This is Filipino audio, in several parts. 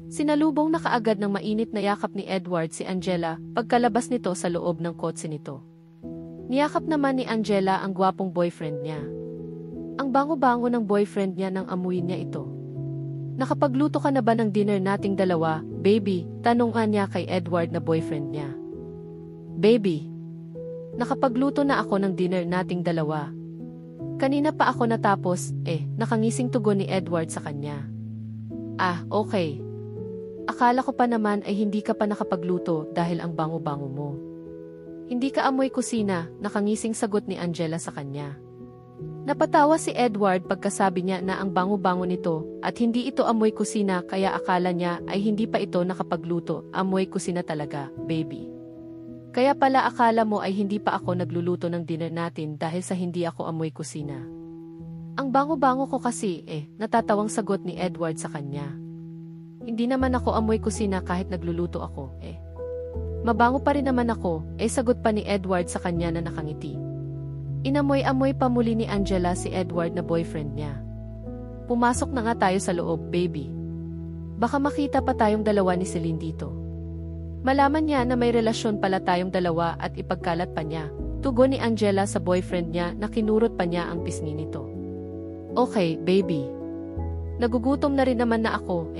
Sinalubong na kaagad ng mainit na yakap ni Edward si Angela pagkalabas nito sa loob ng kotse nito. Niyakap naman ni Angela ang gwapong boyfriend niya. Ang bango-bango ng boyfriend niya nang amuyin niya ito. Nakapagluto ka na ba ng dinner nating dalawa, baby? Tanong niya kay Edward na boyfriend niya. Baby, nakapagluto na ako ng dinner nating dalawa. Kanina pa ako natapos, nakangising tugon ni Edward sa kanya. Ah, okay. Akala ko pa naman ay hindi ka pa nakapagluto dahil ang bango-bango mo. Hindi ka amoy kusina, nakangising sagot ni Angela sa kanya. Napatawa si Edward pagkasabi niya na ang bango-bango nito at hindi ito amoy kusina kaya akala niya ay hindi pa ito nakapagluto, amoy kusina talaga, baby. Kaya pala akala mo ay hindi pa ako nagluluto ng dinner natin dahil sa hindi ako amoy kusina. Ang bango-bango ko kasi, natatawang sagot ni Edward sa kanya. Hindi naman ako amoy kusina kahit nagluluto ako, Mabango pa rin naman ako, sagot pa ni Edward sa kanya na nakangiti. Inamoy-amoy pa muli ni Angela si Edward na boyfriend niya. Pumasok na nga tayo sa loob, baby. Baka makita pa tayong dalawa ni Celine dito. Malaman niya na may relasyon pala tayong dalawa at ipagkalat pa niya. Tugon ni Angela sa boyfriend niya na kinurot pa niya ang pisngi nito. Okay, baby. Nagugutom na rin naman na ako,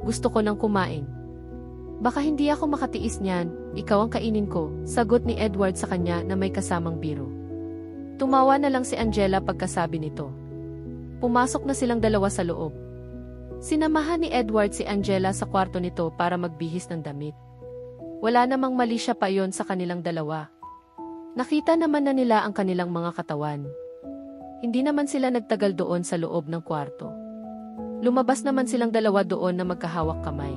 Gusto ko nang kumain. Baka hindi ako makatiis niyan, ikaw ang kainin ko, sagot ni Edward sa kanya na may kasamang biro. Tumawa na lang si Angela pagkasabi nito. Pumasok na silang dalawa sa loob. Sinamahan ni Edward si Angela sa kwarto nito para magbihis ng damit. Wala namang mali siya pa yon sa kanilang dalawa. Nakita naman na nila ang kanilang mga katawan. Hindi naman sila nagtagal doon sa loob ng kwarto. Lumabas naman silang dalawa doon na magkahawak kamay.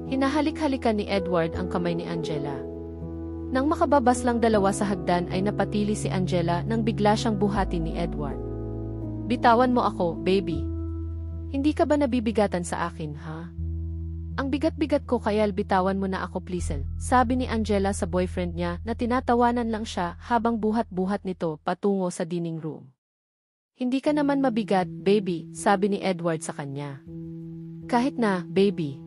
Hinahalik-halikan ni Edward ang kamay ni Angela. Nang makababas lang dalawa sa hagdan ay napatili si Angela nang bigla siyang buhatin ni Edward. Bitawan mo ako, baby. Hindi ka ba nabibigatan sa akin, ha? Ang bigat-bigat ko kaya bitawan mo na ako please, sabi ni Angela sa boyfriend niya na tinatawanan lang siya habang buhat-buhat nito patungo sa dining room. Hindi ka naman mabigat, baby, sabi ni Edward sa kanya. Kahit na, baby.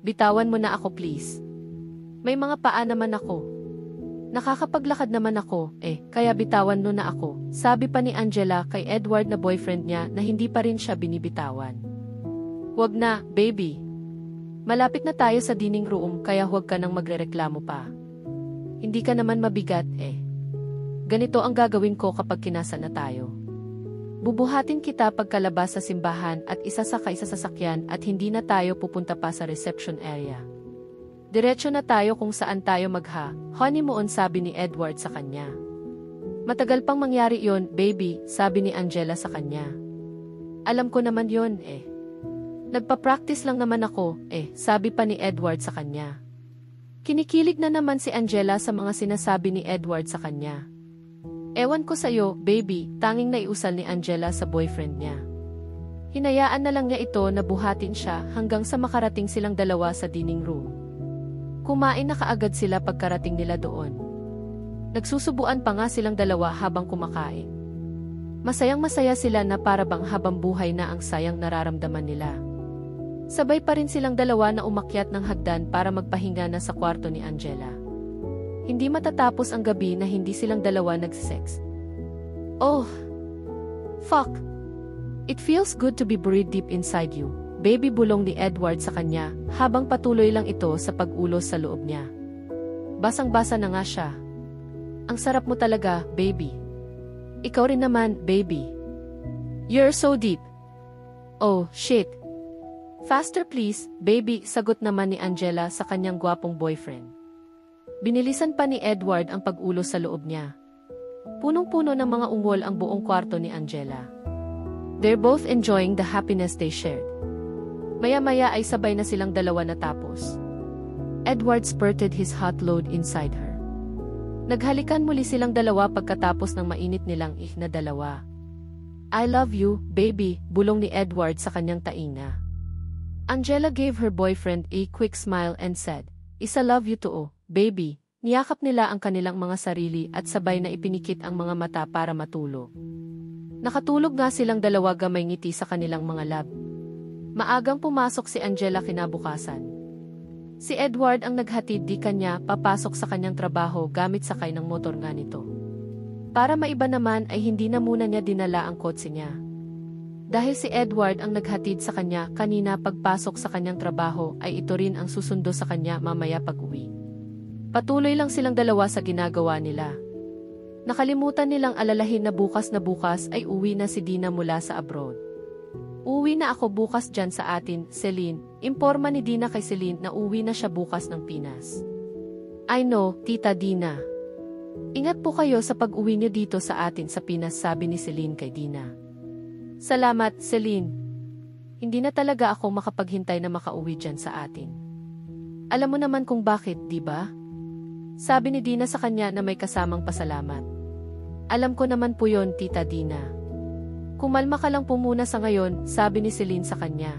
Bitawan mo na ako please. May mga paa naman ako. Nakakapaglakad naman ako, kaya bitawan mo na ako, sabi pa ni Angela kay Edward na boyfriend niya na hindi pa rin siya binibitawan. Huwag na, baby. Malapit na tayo sa dining room kaya huwag ka nang magrereklamo pa. Hindi ka naman mabigat, Ganito ang gagawin ko kapag kinasal na tayo. Bubuhatin kita pagkalabas sa simbahan at isasakay sa sasakyan at hindi na tayo pupunta pa sa reception area. Diretso na tayo kung saan tayo honeymoon, sabi ni Edward sa kanya. Matagal pang mangyari yon, baby, sabi ni Angela sa kanya. Alam ko naman yon, Nagpa-practice lang naman ako, sabi pa ni Edward sa kanya. Kinikilig na naman si Angela sa mga sinasabi ni Edward sa kanya. Ewan ko sa'yo, baby, tanging naiusal ni Angela sa boyfriend niya. Hinayaan na lang niya ito na buhatin siya hanggang sa makarating silang dalawa sa dining room. Kumain na kaagad sila pagkarating nila doon. Nagsusubuan pa nga silang dalawa habang kumakain. Masayang-masaya sila na para bang habang buhay na ang sayang nararamdaman nila. Sabay pa rin silang dalawa na umakyat ng hagdan para magpahinga na sa kwarto ni Angela. Hindi matatapos ang gabi na hindi silang dalawa nagsex. Oh, fuck. It feels good to be buried deep inside you, baby, bulong ni Edward sa kanya habang patuloy lang ito sa pag-ulos sa loob niya. Basang-basa na nga siya. Ang sarap mo talaga, baby. Ikaw rin naman, baby. You're so deep. Oh, shit. Faster please, baby, sagot naman ni Angela sa kanyang gwapong boyfriend. Binilisan pa ni Edward ang pag-ulos sa loob niya. Punong-puno ng mga ungol ang buong kwarto ni Angela. They're both enjoying the happiness they shared. Maya-maya ay sabay na silang dalawa natapos. Edward spurted his hot load inside her. Naghalikan muli silang dalawa pagkatapos ng mainit nilang na dalawa. I love you, baby, bulong ni Edward sa kanyang tainga. Angela gave her boyfriend a quick smile and said, "Isa love you too, baby." Niyakap nila ang kanilang mga sarili at sabay na ipinikit ang mga mata para matulog. Nakatulog nga silang dalawa gamay ngiti sa kanilang mga lab. Maagang pumasok si Angela kinabukasan. Si Edward ang naghatid di kanya papasok sa kanyang trabaho gamit sakay ng motor nga nito. Para maiba naman ay hindi na muna niya dinala ang kotse niya. Dahil si Edward ang naghatid sa kanya kanina pagpasok sa kanyang trabaho ay ito rin ang susundo sa kanya mamaya pag-uwi. Patuloy lang silang dalawa sa ginagawa nila. Nakalimutan nilang alalahin na bukas ay uwi na si Dina mula sa abroad. Uwi na ako bukas dyan sa atin, Celine. Imporma ni Dina kay Celine na uwi na siya bukas ng Pinas. I know, Tita Dina. Ingat po kayo sa pag-uwi niyo dito sa atin sa Pinas, sabi ni Celine kay Dina. Salamat, Celine. Hindi na talaga ako makapaghintay na makauwi dyan sa atin. Alam mo naman kung bakit, di ba? Sabi ni Dina sa kanya na may kasamang pasalamat. Alam ko naman po yon, Tita Dina. Kumalma ka lang po muna sa ngayon, sabi ni Celine sa kanya.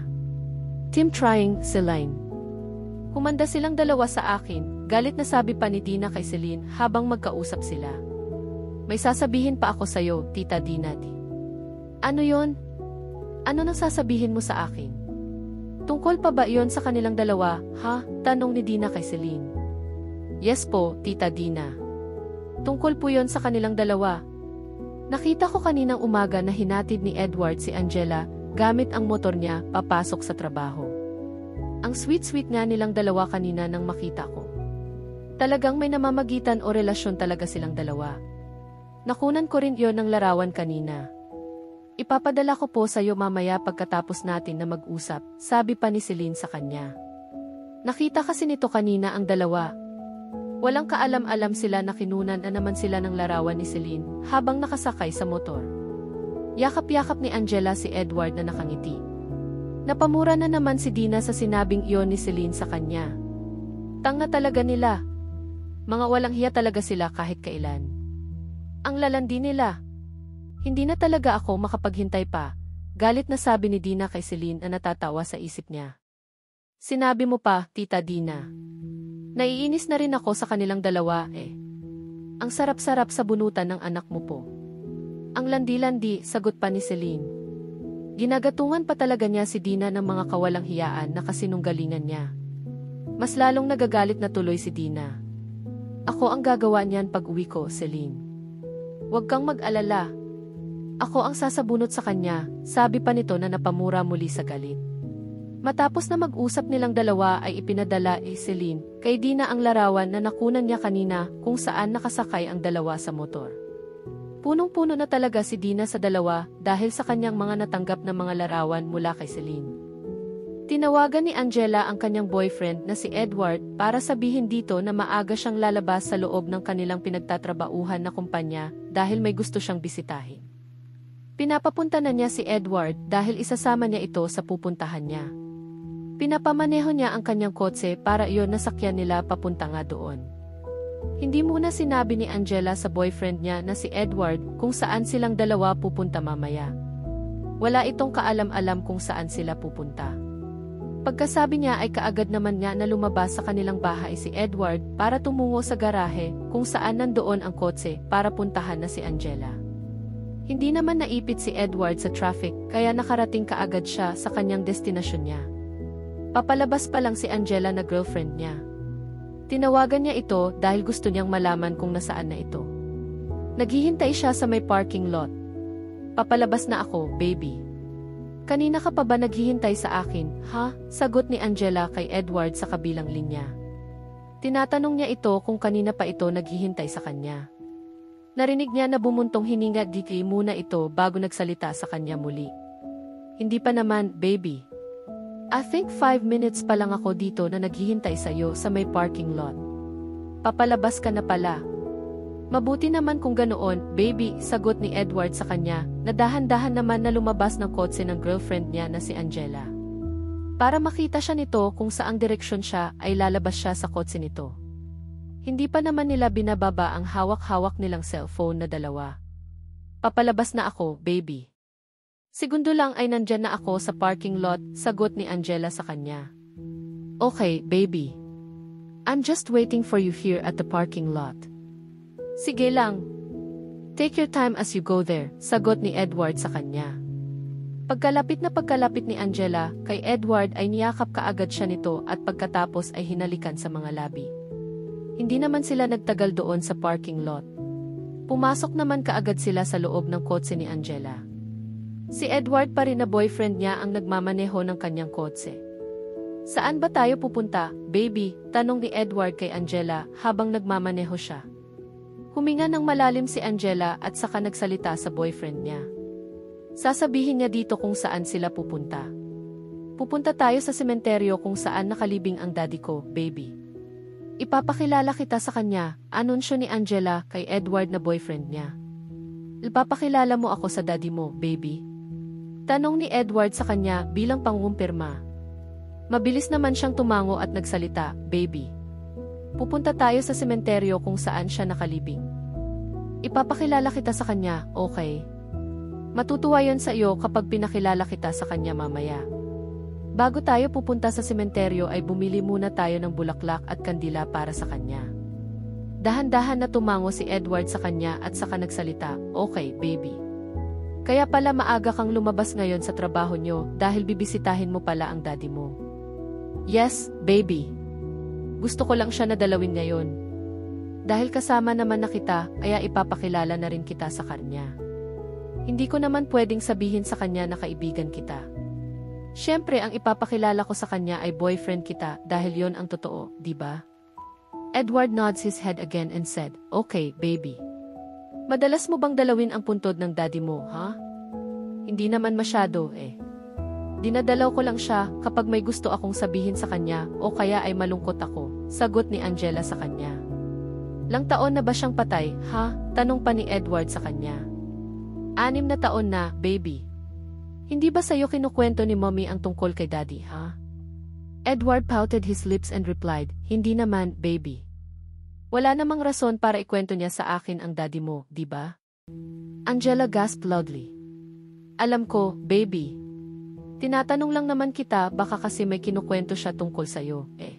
Team trying, Celine. Humanda silang dalawa sa akin, galit na sabi pa ni Dina kay Celine habang magkausap sila. May sasabihin pa ako sa'yo, Tita Dina. Ano yon? Ano nang sasabihin mo sa akin? Tungkol pa ba yon sa kanilang dalawa, ha? Tanong ni Dina kay Celine. Yes po, Tita Dina. Tungkol po yon sa kanilang dalawa. Nakita ko kaninang umaga na hinatid ni Edward si Angela gamit ang motor niya papasok sa trabaho. Ang sweet-sweet nga nilang dalawa kanina nang makita ko. Talagang may namamagitan o relasyon talaga silang dalawa. Nakunan ko rin yon ng larawan kanina. Ipapadala ko po sa iyo mamaya pagkatapos natin na mag-usap, sabi pa ni Celine sa kanya. Nakita kasi nito kanina ang dalawa. Walang kaalam-alam sila na kinunan na naman sila ng larawan ni Celine habang nakasakay sa motor. Yakap-yakap ni Angela si Edward na nakangiti. Napamura na naman si Dina sa sinabing iyon ni Celine sa kanya. Tanga talaga nila. Mga walang hiya talaga sila kahit kailan. Ang lalandi nila. Hindi na talaga ako makapaghintay pa, galit na sabi ni Dina kay Celine na natatawa sa isip niya. Sinabi mo pa, Tita Dina. Naiinis na rin ako sa kanilang dalawa eh. Ang sarap-sarap sa bunutan ng anak mo po. Ang landi-landi, sagot pa ni Celine. Ginagatungan pa talaga niya si Dina ng mga kawalang hiyaan na kasinunggalingan niya. Mas lalong nagagalit na tuloy si Dina. Ako ang gagawa niyan pag-uwi ko, Celine. Huwag kang mag-alala. Ako ang sasabunot sa kanya, sabi pa nito na napamura muli sa galit. Matapos na mag-usap nilang dalawa ay ipinadala Celine kay Dina ang larawan na nakunan niya kanina kung saan nakasakay ang dalawa sa motor. Punong-puno na talaga si Dina sa dalawa dahil sa kanyang mga natanggap na mga larawan mula kay Celine. Tinawagan ni Angela ang kanyang boyfriend na si Edward para sabihin dito na maaga siyang lalabas sa loob ng kanilang pinagtatrabauhan na kumpanya dahil may gusto siyang bisitahin. Pinapapunta na niya si Edward dahil isasama niya ito sa pupuntahan niya. Pinapamaneho niya ang kanyang kotse para iyon nasakyan nila papunta nga doon. Hindi muna sinabi ni Angela sa boyfriend niya na si Edward kung saan silang dalawa pupunta mamaya. Wala itong kaalam-alam kung saan sila pupunta. Pagkasabi niya ay kaagad naman nga na lumabas sa kanilang bahay si Edward para tumungo sa garahe kung saan nandoon ang kotse para puntahan na si Angela. Hindi naman naipit si Edward sa traffic kaya nakarating kaagad siya sa kanyang destinasyon niya. Papalabas pa lang si Angela na girlfriend niya. Tinawagan niya ito dahil gusto niyang malaman kung nasaan na ito. Naghihintay siya sa may parking lot. Papalabas na ako, baby. Kanina ka pa ba naghihintay sa akin, ha? Sagot ni Angela kay Edward sa kabilang linya. Tinatanong niya ito kung kanina pa ito naghihintay sa kanya. Narinig niya na bumuntong hininga diki muna ito bago nagsalita sa kanya muli. Hindi pa naman, baby. I think 5 minutes pa lang ako dito na naghihintay sa iyo sa may parking lot. Papalabas ka na pala. Mabuti naman kung ganoon, baby, sagot ni Edward sa kanya, na dahan-dahan naman na lumabas ng kotse ng girlfriend niya na si Angela. Para makita siya nito kung saang direksyon siya ay lalabas siya sa kotse nito. Hindi pa naman nila binababa ang hawak-hawak nilang cellphone na dalawa. Papalabas na ako, baby. Segundo lang ay nandyan na ako sa parking lot, sagot ni Angela sa kanya. Okay, baby. I'm just waiting for you here at the parking lot. Sige lang. Take your time as you go there, sagot ni Edward sa kanya. Pagkalapit ni Angela, kay Edward ay niyakap kaagad siya nito at pagkatapos ay hinalikan sa mga labi. Hindi naman sila nagtagal doon sa parking lot. Pumasok naman kaagad sila sa loob ng kotse ni Angela. Si Edward pa rin na boyfriend niya ang nagmamaneho ng kanyang kotse. Saan ba tayo pupunta, baby? Tanong ni Edward kay Angela habang nagmamaneho siya. Huminga ng malalim si Angela at saka nagsalita sa boyfriend niya. Sasabihin niya dito kung saan sila pupunta. Pupunta tayo sa sementeryo kung saan nakalibing ang daddy ko, baby. Ipapakilala kita sa kanya, anunsyo ni Angela kay Edward na boyfriend niya. Ipapakilala mo ako sa daddy mo, baby. Tanong ni Edward sa kanya bilang pangumpirma. Mabilis naman siyang tumango at nagsalita, baby. Pupunta tayo sa sementeryo kung saan siya nakalibing. Ipapakilala kita sa kanya, okay? Matutuwa yon sa iyo kapag pinakilala kita sa kanya mamaya. Bago tayo pupunta sa sementeryo ay bumili muna tayo ng bulaklak at kandila para sa kanya. Dahan-dahan na tumango si Edward sa kanya at saka nagsalita, okay, baby. Kaya pala maaga kang lumabas ngayon sa trabaho nyo dahil bibisitahin mo pala ang daddy mo. Yes, baby. Gusto ko lang siya na dalawin ngayon. Dahil kasama naman na kita, kaya ipapakilala na rin kita sa kanya. Hindi ko naman pwedeng sabihin sa kanya na kaibigan kita. Siyempre ang ipapakilala ko sa kanya ay boyfriend kita dahil yon ang totoo, di ba? Edward nods his head again and said, okay, baby. Madalas mo bang dalawin ang puntod ng daddy mo, ha? Hindi naman masyado, eh. Dinadalaw ko lang siya kapag may gusto akong sabihin sa kanya o kaya ay malungkot ako, sagot ni Angela sa kanya. Lang taon na ba siyang patay, ha? Tanong pa ni Edward sa kanya. 6 na taon na, baby. Hindi ba sa'yo kinukwento ni mommy ang tungkol kay daddy, ha? Edward pouted his lips and replied, hindi naman, baby. Wala namang rason para ikwento niya sa akin ang daddy mo, di ba? Angela gasped loudly. Alam ko, baby. Tinatanong lang naman kita baka kasi may kinukwento siya tungkol sa'yo, eh.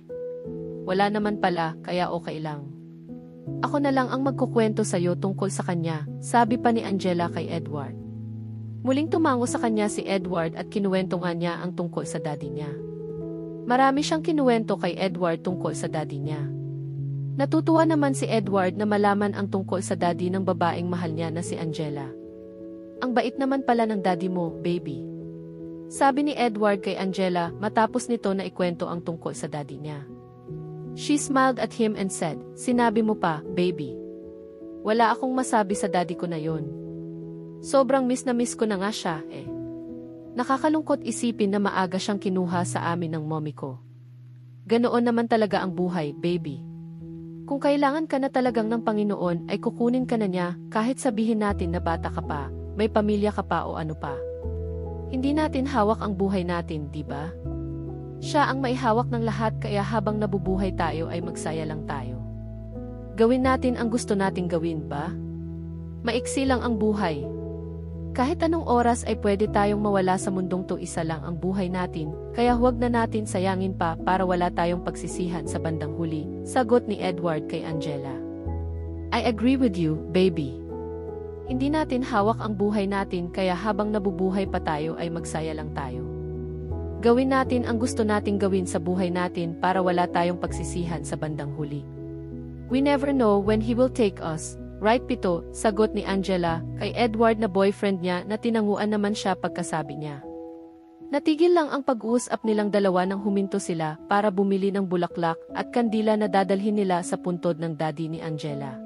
Wala naman pala, kaya okay lang. Ako na lang ang magkukwento sa'yo tungkol sa kanya, sabi pa ni Angela kay Edward. Muling tumango sa kanya si Edward at kinuwento nga niya ang tungkol sa daddy niya. Marami siyang kinuwento kay Edward tungkol sa daddy niya. Natutuwa naman si Edward na malaman ang tungkol sa daddy ng babaeng mahal niya na si Angela. Ang bait naman pala ng daddy mo, baby. Sabi ni Edward kay Angela matapos nito na ikwento ang tungkol sa daddy niya. She smiled at him and said, sinabi mo pa, baby. Wala akong masabi sa daddy ko na yon. Sobrang miss na miss ko na nga siya, eh. Nakakalungkot isipin na maaga siyang kinuha sa amin ng mommy ko. Ganoon naman talaga ang buhay, baby. Kung kailangan ka na talagang ng Panginoon ay kukunin ka na niya kahit sabihin natin na bata ka pa, may pamilya ka pa o ano pa. Hindi natin hawak ang buhay natin, di ba? Siya ang maihawak ng lahat kaya habang nabubuhay tayo ay magsaya lang tayo. Gawin natin ang gusto nating gawin ba? Maiksi lang ang buhay. Kahit anong oras ay pwede tayong mawala sa mundong to, isa lang ang buhay natin, kaya huwag na natin sayangin pa para wala tayong pagsisihan sa bandang huli, sagot ni Edward kay Angela. I agree with you, baby. Hindi natin hawak ang buhay natin kaya habang nabubuhay pa tayo ay magsaya lang tayo. Gawin natin ang gusto nating gawin sa buhay natin para wala tayong pagsisihan sa bandang huli. We never know when he will take us. Right, Pito, sagot ni Angela kay Edward na boyfriend niya na tinanguan naman siya pagkasabi niya. Natigil lang ang pag-uusap nilang dalawa nang huminto sila para bumili ng bulaklak at kandila na dadalhin nila sa puntod ng daddy ni Angela.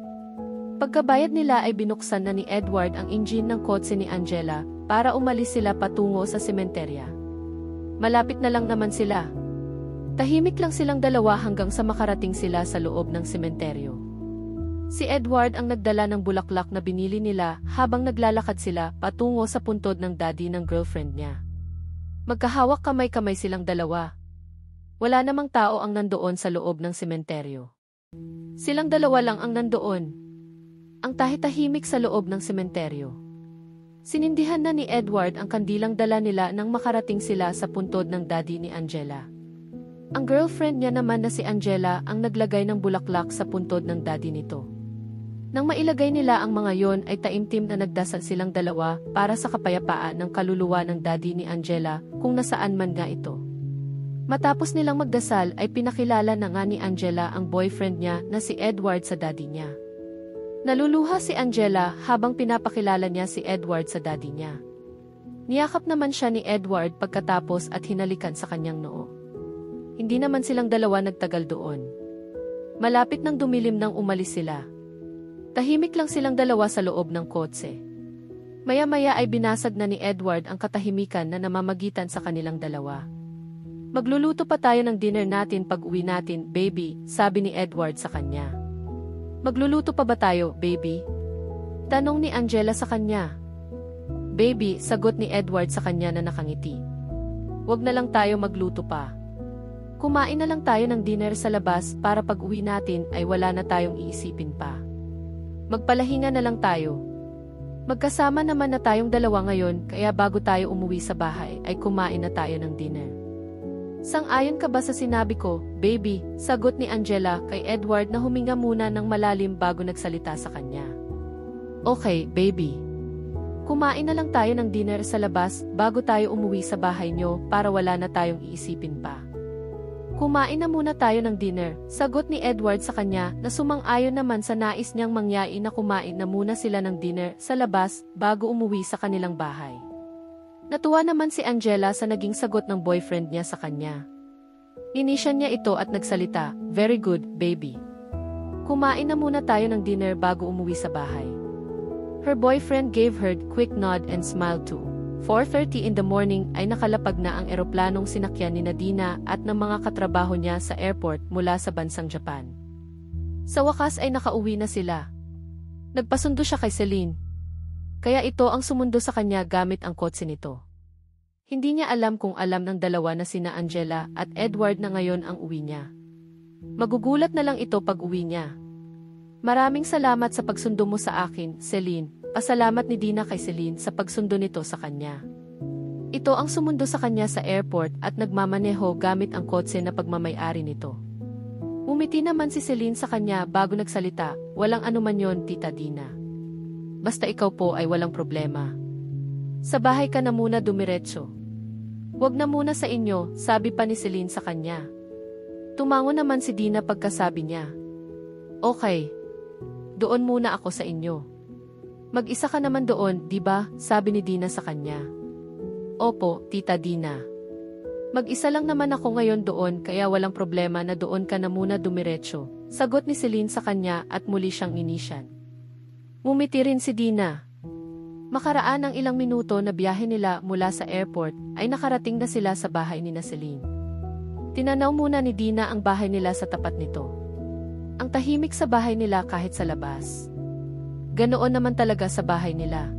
Pagkabayad nila ay binuksan na ni Edward ang engine ng kotse ni Angela para umalis sila patungo sa sementerya. Malapit na lang naman sila. Tahimik lang silang dalawa hanggang sa makarating sila sa loob ng sementeryo. Si Edward ang nagdala ng bulaklak na binili nila habang naglalakad sila patungo sa puntod ng daddy ng girlfriend niya. Magkahawak kamay-kamay silang dalawa. Wala namang tao ang nandoon sa loob ng sementeryo. Silang dalawa lang ang nandoon. Ang tahitahimik sa loob ng sementeryo. Sinindihan na ni Edward ang kandilang dala nila nang makarating sila sa puntod ng daddy ni Angela. Ang girlfriend niya naman na si Angela ang naglagay ng bulaklak sa puntod ng daddy nito. Nang mailagay nila ang mga yon ay taimtim na nagdasal silang dalawa para sa kapayapaan ng kaluluwa ng daddy ni Angela kung nasaan man nga ito. Matapos nilang magdasal ay pinakilala na nga ni Angela ang boyfriend niya na si Edward sa daddy niya. Naluluha si Angela habang pinapakilala niya si Edward sa daddy niya. Niyakap naman siya ni Edward pagkatapos at hinalikan sa kanyang noo. Hindi naman silang dalawa nagtagal doon. Malapit nang dumilim nang umalis sila. Tahimik lang silang dalawa sa loob ng kotse. Maya-maya ay binasag na ni Edward ang katahimikan na namamagitan sa kanilang dalawa. Magluluto pa tayo ng dinner natin pag uwi natin, baby, sabi ni Edward sa kanya. Magluluto pa ba tayo, baby? Tanong ni Angela sa kanya. Baby, sagot ni Edward sa kanya na nakangiti. Wag na lang tayo magluto pa. Kumain na lang tayo ng dinner sa labas para pag uwi natin ay wala na tayong iisipin pa. Magpalahinga na lang tayo. Magkasama naman na tayong dalawa ngayon kaya bago tayo umuwi sa bahay ay kumain na tayo ng dinner. Sang-ayon ka ba sa sinabi ko, baby? Sagot ni Angela kay Edward na huminga muna ng malalim bago nagsalita sa kanya. Okay, baby. Kumain na lang tayo ng dinner sa labas bago tayo umuwi sa bahay nyo para wala na tayong iisipin pa. Kumain na muna tayo ng dinner, sagot ni Edward sa kanya na sumang-ayon naman sa nais niyang mangyain na kumain na muna sila ng dinner sa labas bago umuwi sa kanilang bahay. Natuwa naman si Angela sa naging sagot ng boyfriend niya sa kanya. Inisyan niya ito at nagsalita, very good, baby. Kumain na muna tayo ng dinner bago umuwi sa bahay. Her boyfriend gave her a quick nod and smiled too. 4:30 in the morning ay nakalapag na ang eroplanong sinakyan ni Nadina at ng mga katrabaho niya sa airport mula sa bansang Japan. Sa wakas ay nakauwi na sila. Nagpasundo siya kay Celine. Kaya ito ang sumundo sa kanya gamit ang kotse nito. Hindi niya alam kung alam ng dalawa na sina Angela at Edward na ngayon ang uwi niya. Magugulat na lang ito pag uwi niya. Maraming salamat sa pagsundo mo sa akin, Celine. Pasalamat ni Dina kay Celine sa pagsundo nito sa kanya. Ito ang sumundo sa kanya sa airport at nagmamaneho gamit ang kotse na pagmamay-ari nito. Umiti naman si Celine sa kanya bago nagsalita, walang anuman yon, Tita Dina. Basta ikaw po ay walang problema. Sa bahay ka na muna dumiretso. Wag na muna sa inyo, sabi pa ni Celine sa kanya. Tumango naman si Dina pagkasabi niya. Okay. Doon muna ako sa inyo. Mag-isa ka naman doon, di ba? Sabi ni Dina sa kanya. Opo, Tita Dina. Mag-isa lang naman ako ngayon doon kaya walang problema na doon ka na muna dumiretso. Sagot ni Celine sa kanya at muli siyang inisyan. Ngumiti rin si Dina. Makaraan ang ilang minuto na biyahe nila mula sa airport ay nakarating na sila sa bahay ni Celine. Tinanaw muna ni Dina ang bahay nila sa tapat nito. Ang tahimik sa bahay nila kahit sa labas. Ganoon naman talaga sa bahay nila.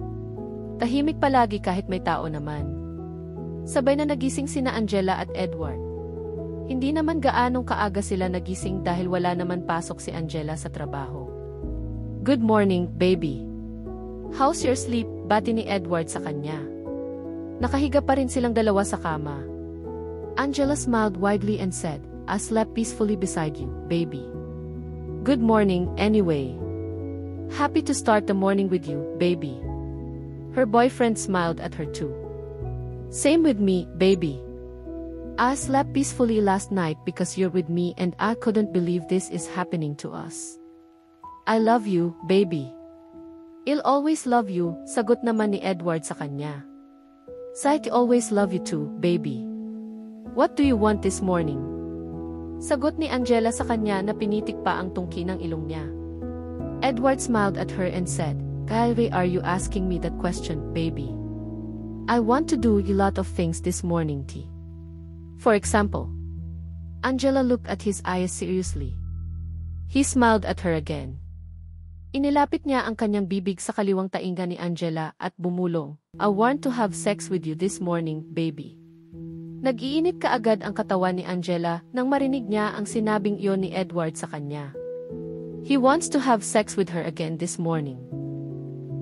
Tahimik palagi kahit may tao naman. Sabay na nagising sina Angela at Edward. Hindi naman gaanong kaaga sila nagising dahil wala naman pasok si Angela sa trabaho. Good morning, baby. How's your sleep? Bati ni Edward sa kanya. Nakahiga pa rin silang dalawa sa kama. Angela smiled widely and said, I slept peacefully beside you, baby. Good morning, anyway. Happy to start the morning with you, baby. Her boyfriend smiled at her too. Same with me, baby. I slept peacefully last night because you're with me and I couldn't believe this is happening to us. I love you, baby. I'll always love you, sagot naman ni Edward sa kanya. I'll always love you too, baby. What do you want this morning? Sagot ni Angela sa kanya na pinitik pa ang tungki ng ilong niya. Edward smiled at her and said, Why are you asking me that question, baby? I want to do a lot of things this morning, T. For example. Angela looked at his eyes seriously. He smiled at her again. Inilapit niya ang kanyang bibig sa kaliwang tainga ni Angela at bumulong, I want to have sex with you this morning, baby. Nag-iinit kaagad ang katawan ni Angela nang marinig niya ang sinabing iyon ni Edward sa kanya. He wants to have sex with her again this morning.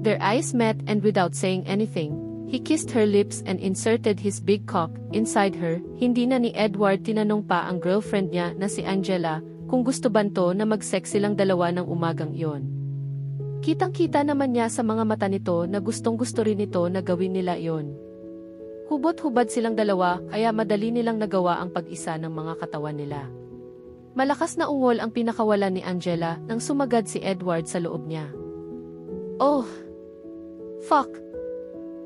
Their eyes met and without saying anything, he kissed her lips and inserted his big cock inside her. Hindi na ni Edward tinanong pa ang girlfriend niya na si Angela kung gusto ba nito na mag-sex silang dalawa ng umagang iyon. Kitang-kita naman niya sa mga mata nito na gustong-gusto rin nito na gawin nila iyon. Hubot-hubad silang dalawa kaya madali nilang nagawa ang pag-isa ng mga katawan nila. Malakas na ungol ang pinakawalan ni Angela nang sumagad si Edward sa loob niya. Oh! Fuck!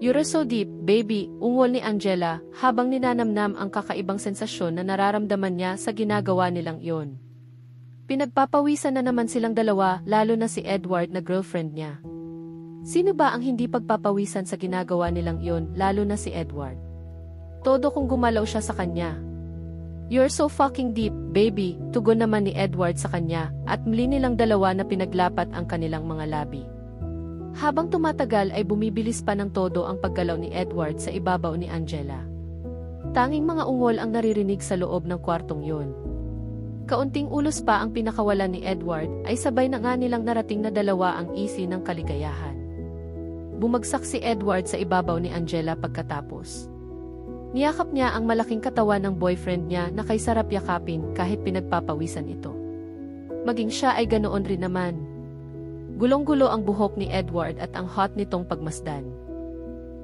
You're so deep, baby, ungol ni Angela habang ninanamnam ang kakaibang sensasyon na nararamdaman niya sa ginagawa nilang iyon. Pinagpapawisan na naman silang dalawa lalo na si Edward na girlfriend niya. Sino ba ang hindi pagpapawisan sa ginagawa nilang iyon lalo na si Edward? Todo kung gumalaw siya sa kanya. You're so fucking deep, baby, tugon naman ni Edward sa kanya at muli nilang dalawa na pinaglapat ang kanilang mga labi. Habang tumatagal ay bumibilis pa ng todo ang paggalaw ni Edward sa ibabaw ni Angela. Tanging mga ungol ang naririnig sa loob ng kwartong yun. Kaunting ulos pa ang pinakawalan ni Edward ay sabay na nga nilang narating na dalawa ang isi ng kaligayahan. Bumagsak si Edward sa ibabaw ni Angela pagkatapos. Niyakap niya ang malaking katawan ng boyfriend niya na kay sarap yakapin kahit pinagpapawisan ito. Maging siya ay ganoon rin naman. Gulong-gulo ang buhok ni Edward at ang hot nitong pagmasdan.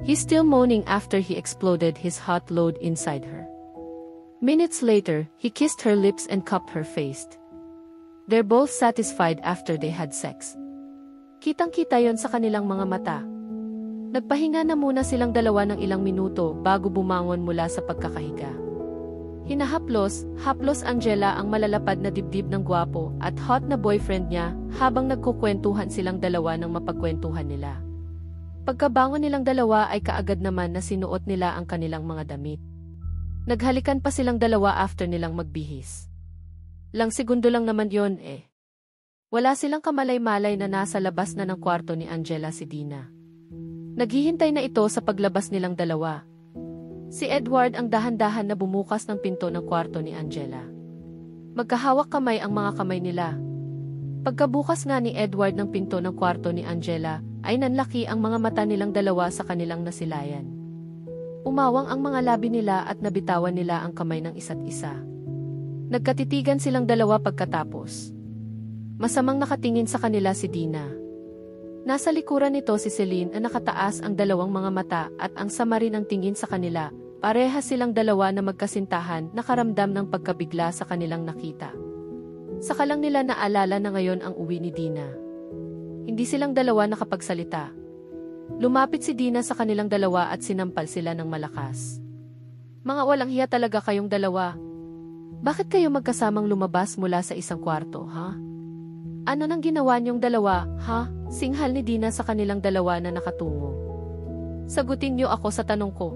He's still moaning after he exploded his hot load inside her. Minutes later, he kissed her lips and cupped her face. They're both satisfied after they had sex. Kitang-kita yon sa kanilang mga mata. Nagpahinga na muna silang dalawa ng ilang minuto bago bumangon mula sa pagkakahiga. Haplos Angela ang malalapad na dibdib ng gwapo at hot na boyfriend niya habang nagkukwentuhan silang dalawa ng mapagkwentuhan nila. Pagkabangon nilang dalawa ay kaagad naman na sinuot nila ang kanilang mga damit. Naghalikan pa silang dalawa after nilang magbihis. Lang segundo lang naman yon eh. Wala silang kamalay-malay na nasa labas na ng kwarto ni Angela si Dina. Naghihintay na ito sa paglabas nilang dalawa. Si Edward ang dahan-dahan na bumukas ng pinto ng kwarto ni Angela. Magkahawak kamay ang mga kamay nila. Pagkabukas nga ni Edward ng pinto ng kwarto ni Angela, ay nanlaki ang mga mata nilang dalawa sa kanilang nasilayan. Umawang ang mga labi nila at nabitawan nila ang kamay ng isa't isa. Nagkatitigan silang dalawa pagkatapos. Masamang nakatingin sa kanila si Dina. Nasa likuran nito si Celine na nakataas ang dalawang mga mata at ang sama rin ang tingin sa kanila. Parehas silang dalawa na magkasintahan nakaramdam ng pagkabigla sa kanilang nakita. Saka lang nila naalala na ngayon ang uwi ni Dina. Hindi silang dalawa nakapagsalita. Lumapit si Dina sa kanilang dalawa at sinampal sila ng malakas. Mga walang hiya talaga kayong dalawa. Bakit kayo magkasamang lumabas mula sa isang kwarto, ha? Ano nang ginawa niyong dalawa, ha? Singhal ni Dina sa kanilang dalawa na nakatungo. Sagutin niyo ako sa tanong ko.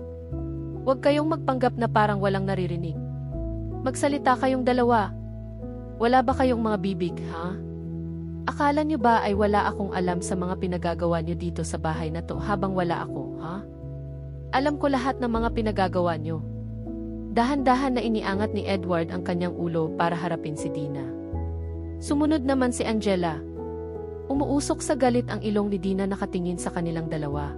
Huwag kayong magpanggap na parang walang naririnig. Magsalita kayong dalawa. Wala ba kayong mga bibig, ha? Akala niyo ba ay wala akong alam sa mga pinagagawa niyo dito sa bahay na to habang wala ako, ha? Alam ko lahat ng mga pinagagawa niyo. Dahan-dahan na iniangat ni Edward ang kanyang ulo para harapin si Dina. Sumunod naman si Angela. Umuusok sa galit ang ilong ni Dina nakatingin sa kanilang dalawa.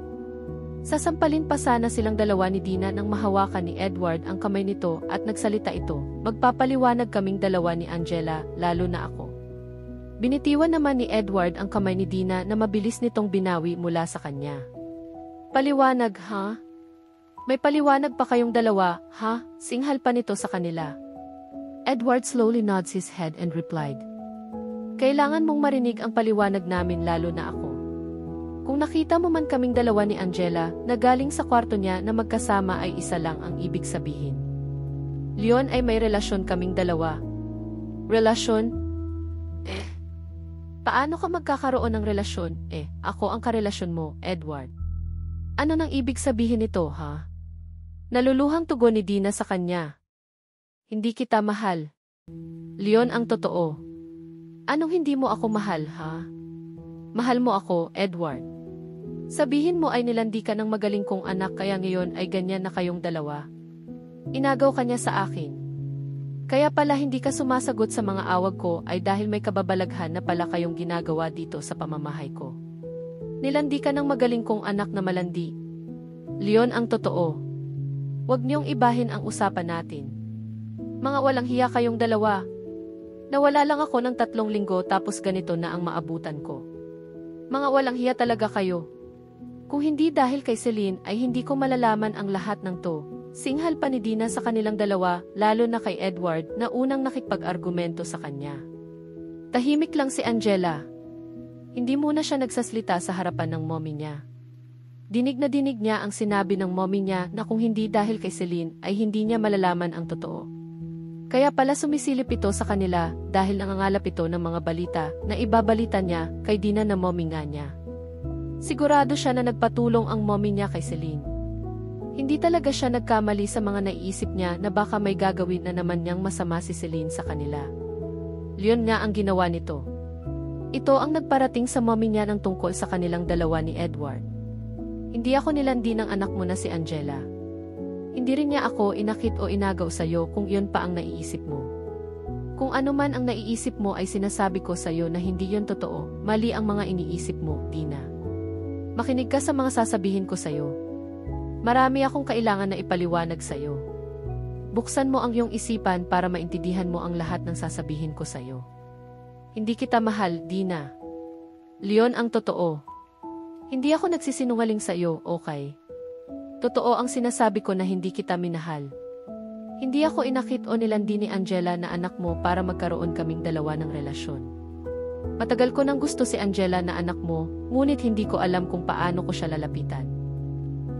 Sasampalin pa sana silang dalawa ni Dina nang mahawakan ni Edward ang kamay nito at nagsalita ito, magpapaliwanag kaming dalawa ni Angela, lalo na ako. Binitiwan naman ni Edward ang kamay ni Dina na mabilis nitong binawi mula sa kanya. Paliwanag, ha? May paliwanag pa kayong dalawa, ha? Singhal pa nito sa kanila. Edward slowly nods his head and replied, kailangan mong marinig ang paliwanag namin lalo na ako. Kung nakita mo man kaming dalawa ni Angela na galing sa kwarto niya na magkasama ay isa lang ang ibig sabihin. Leon ay may relasyon kaming dalawa. Relasyon? Paano ka magkakaroon ng relasyon? Ako ang karelasyon mo, Edward. Ano nang ibig sabihin nito, ha? Naluluhang tugon ni Dina sa kanya. Hindi kita mahal. Leon ang totoo. Anong hindi mo ako mahal, ha? Mahal mo ako, Edward. Sabihin mo ay nilandi ka ng magaling kong anak kaya ngayon ay ganyan na kayong dalawa. Inagaw ka niya sa akin. Kaya pala hindi ka sumasagot sa mga awag ko ay dahil may kababalaghan na pala kayong ginagawa dito sa pamamahay ko. Nilandi ka ng magaling kong anak na malandi. Leon ang totoo. Huwag niyong ibahin ang usapan natin. Mga walang hiya kayong dalawa. Nawala lang ako ng 3 linggo tapos ganito na ang maabutan ko. Mga walang hiya talaga kayo. Kung hindi dahil kay Celine ay hindi ko malalaman ang lahat ng to. Singhal pa ni Dina sa kanilang dalawa, lalo na kay Edward na unang nakipag-argumento sa kanya. Tahimik lang si Angela. Hindi muna siya nagsaslita sa harapan ng mommy niya. Dinig na dinig niya ang sinabi ng mommy niya na kung hindi dahil kay Celine ay hindi niya malalaman ang totoo. Kaya pala sumisilip ito sa kanila dahil nangangalap ito ng mga balita na ibabalita niya kay Dina na mommy nga niya. Sigurado siya na nagpatulong ang mommy niya kay Celine. Hindi talaga siya nagkamali sa mga naiisip niya na baka may gagawin na naman niyang masama si Celine sa kanila. Leon nga ang ginawa nito. Ito ang nagparating sa mommy niya ng tungkol sa kanilang dalawa ni Edward. Hindi ako nilandi ng anak mo na si Angela. Hindi rin niya ako inakit o inagaw sa'yo kung iyon pa ang naiisip mo. Kung ano man ang naiisip mo ay sinasabi ko sa'yo na hindi yun totoo, mali ang mga iniisip mo, Dina. Makinig ka sa mga sasabihin ko sa'yo. Marami akong kailangan na ipaliwanag sa'yo. Buksan mo ang iyong isipan para maintindihan mo ang lahat ng sasabihin ko sa'yo. Hindi kita mahal, Dina. Leon ang totoo. Hindi ako nagsisinungaling sa'yo, okay? Totoo ang sinasabi ko na hindi kita minahal. Hindi ako inakit o nilandi ni Angela na anak mo para magkaroon kaming dalawa ng relasyon. Matagal ko nang gusto si Angela na anak mo, ngunit hindi ko alam kung paano ko siya lalapitan.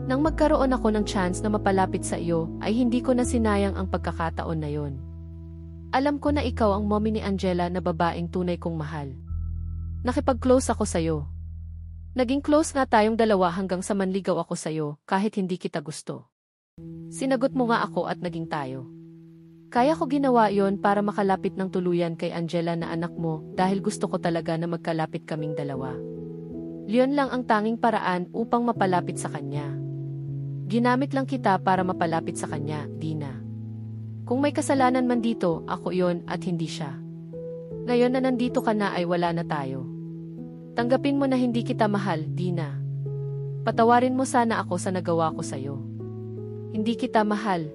Nang magkaroon ako ng chance na mapalapit sa iyo, ay hindi ko na sinayang ang pagkakataon na yon. Alam ko na ikaw ang mommy ni Angela na babaeng tunay kong mahal. Nakipag-close ako sa'yo. Naging close nga tayong dalawa hanggang sa manligaw ako sa'yo kahit hindi kita gusto. Sinagot mo nga ako at naging tayo. Kaya ko ginawa yon para makalapit ng tuluyan kay Angela na anak mo dahil gusto ko talaga na magkalapit kaming dalawa. Leon lang ang tanging paraan upang mapalapit sa kanya. Ginamit lang kita para mapalapit sa kanya, Dina. Kung may kasalanan man dito, ako yon at hindi siya. Ngayon na nandito ka na ay wala na tayo. Tanggapin mo na hindi kita mahal, Dina. Patawarin mo sana ako sa nagawa ko sa'yo. Hindi kita mahal.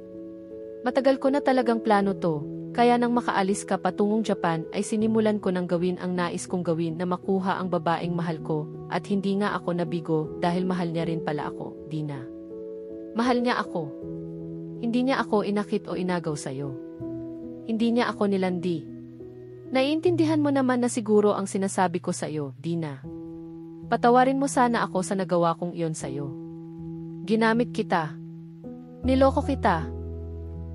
Matagal ko na talagang plano to, kaya nang makaalis ka patungong Japan ay sinimulan ko nang gawin ang nais kong gawin na makuha ang babaeng mahal ko at hindi nga ako nabigo dahil mahal niya rin pala ako, Dina. Mahal niya ako. Hindi niya ako inakit o inagaw sa'yo. Hindi niya ako nilandi. Naiintindihan mo naman na siguro ang sinasabi ko sa'yo, Dina. Patawarin mo sana ako sa nagawa kong iyon sa'yo. Ginamit kita. Niloko kita.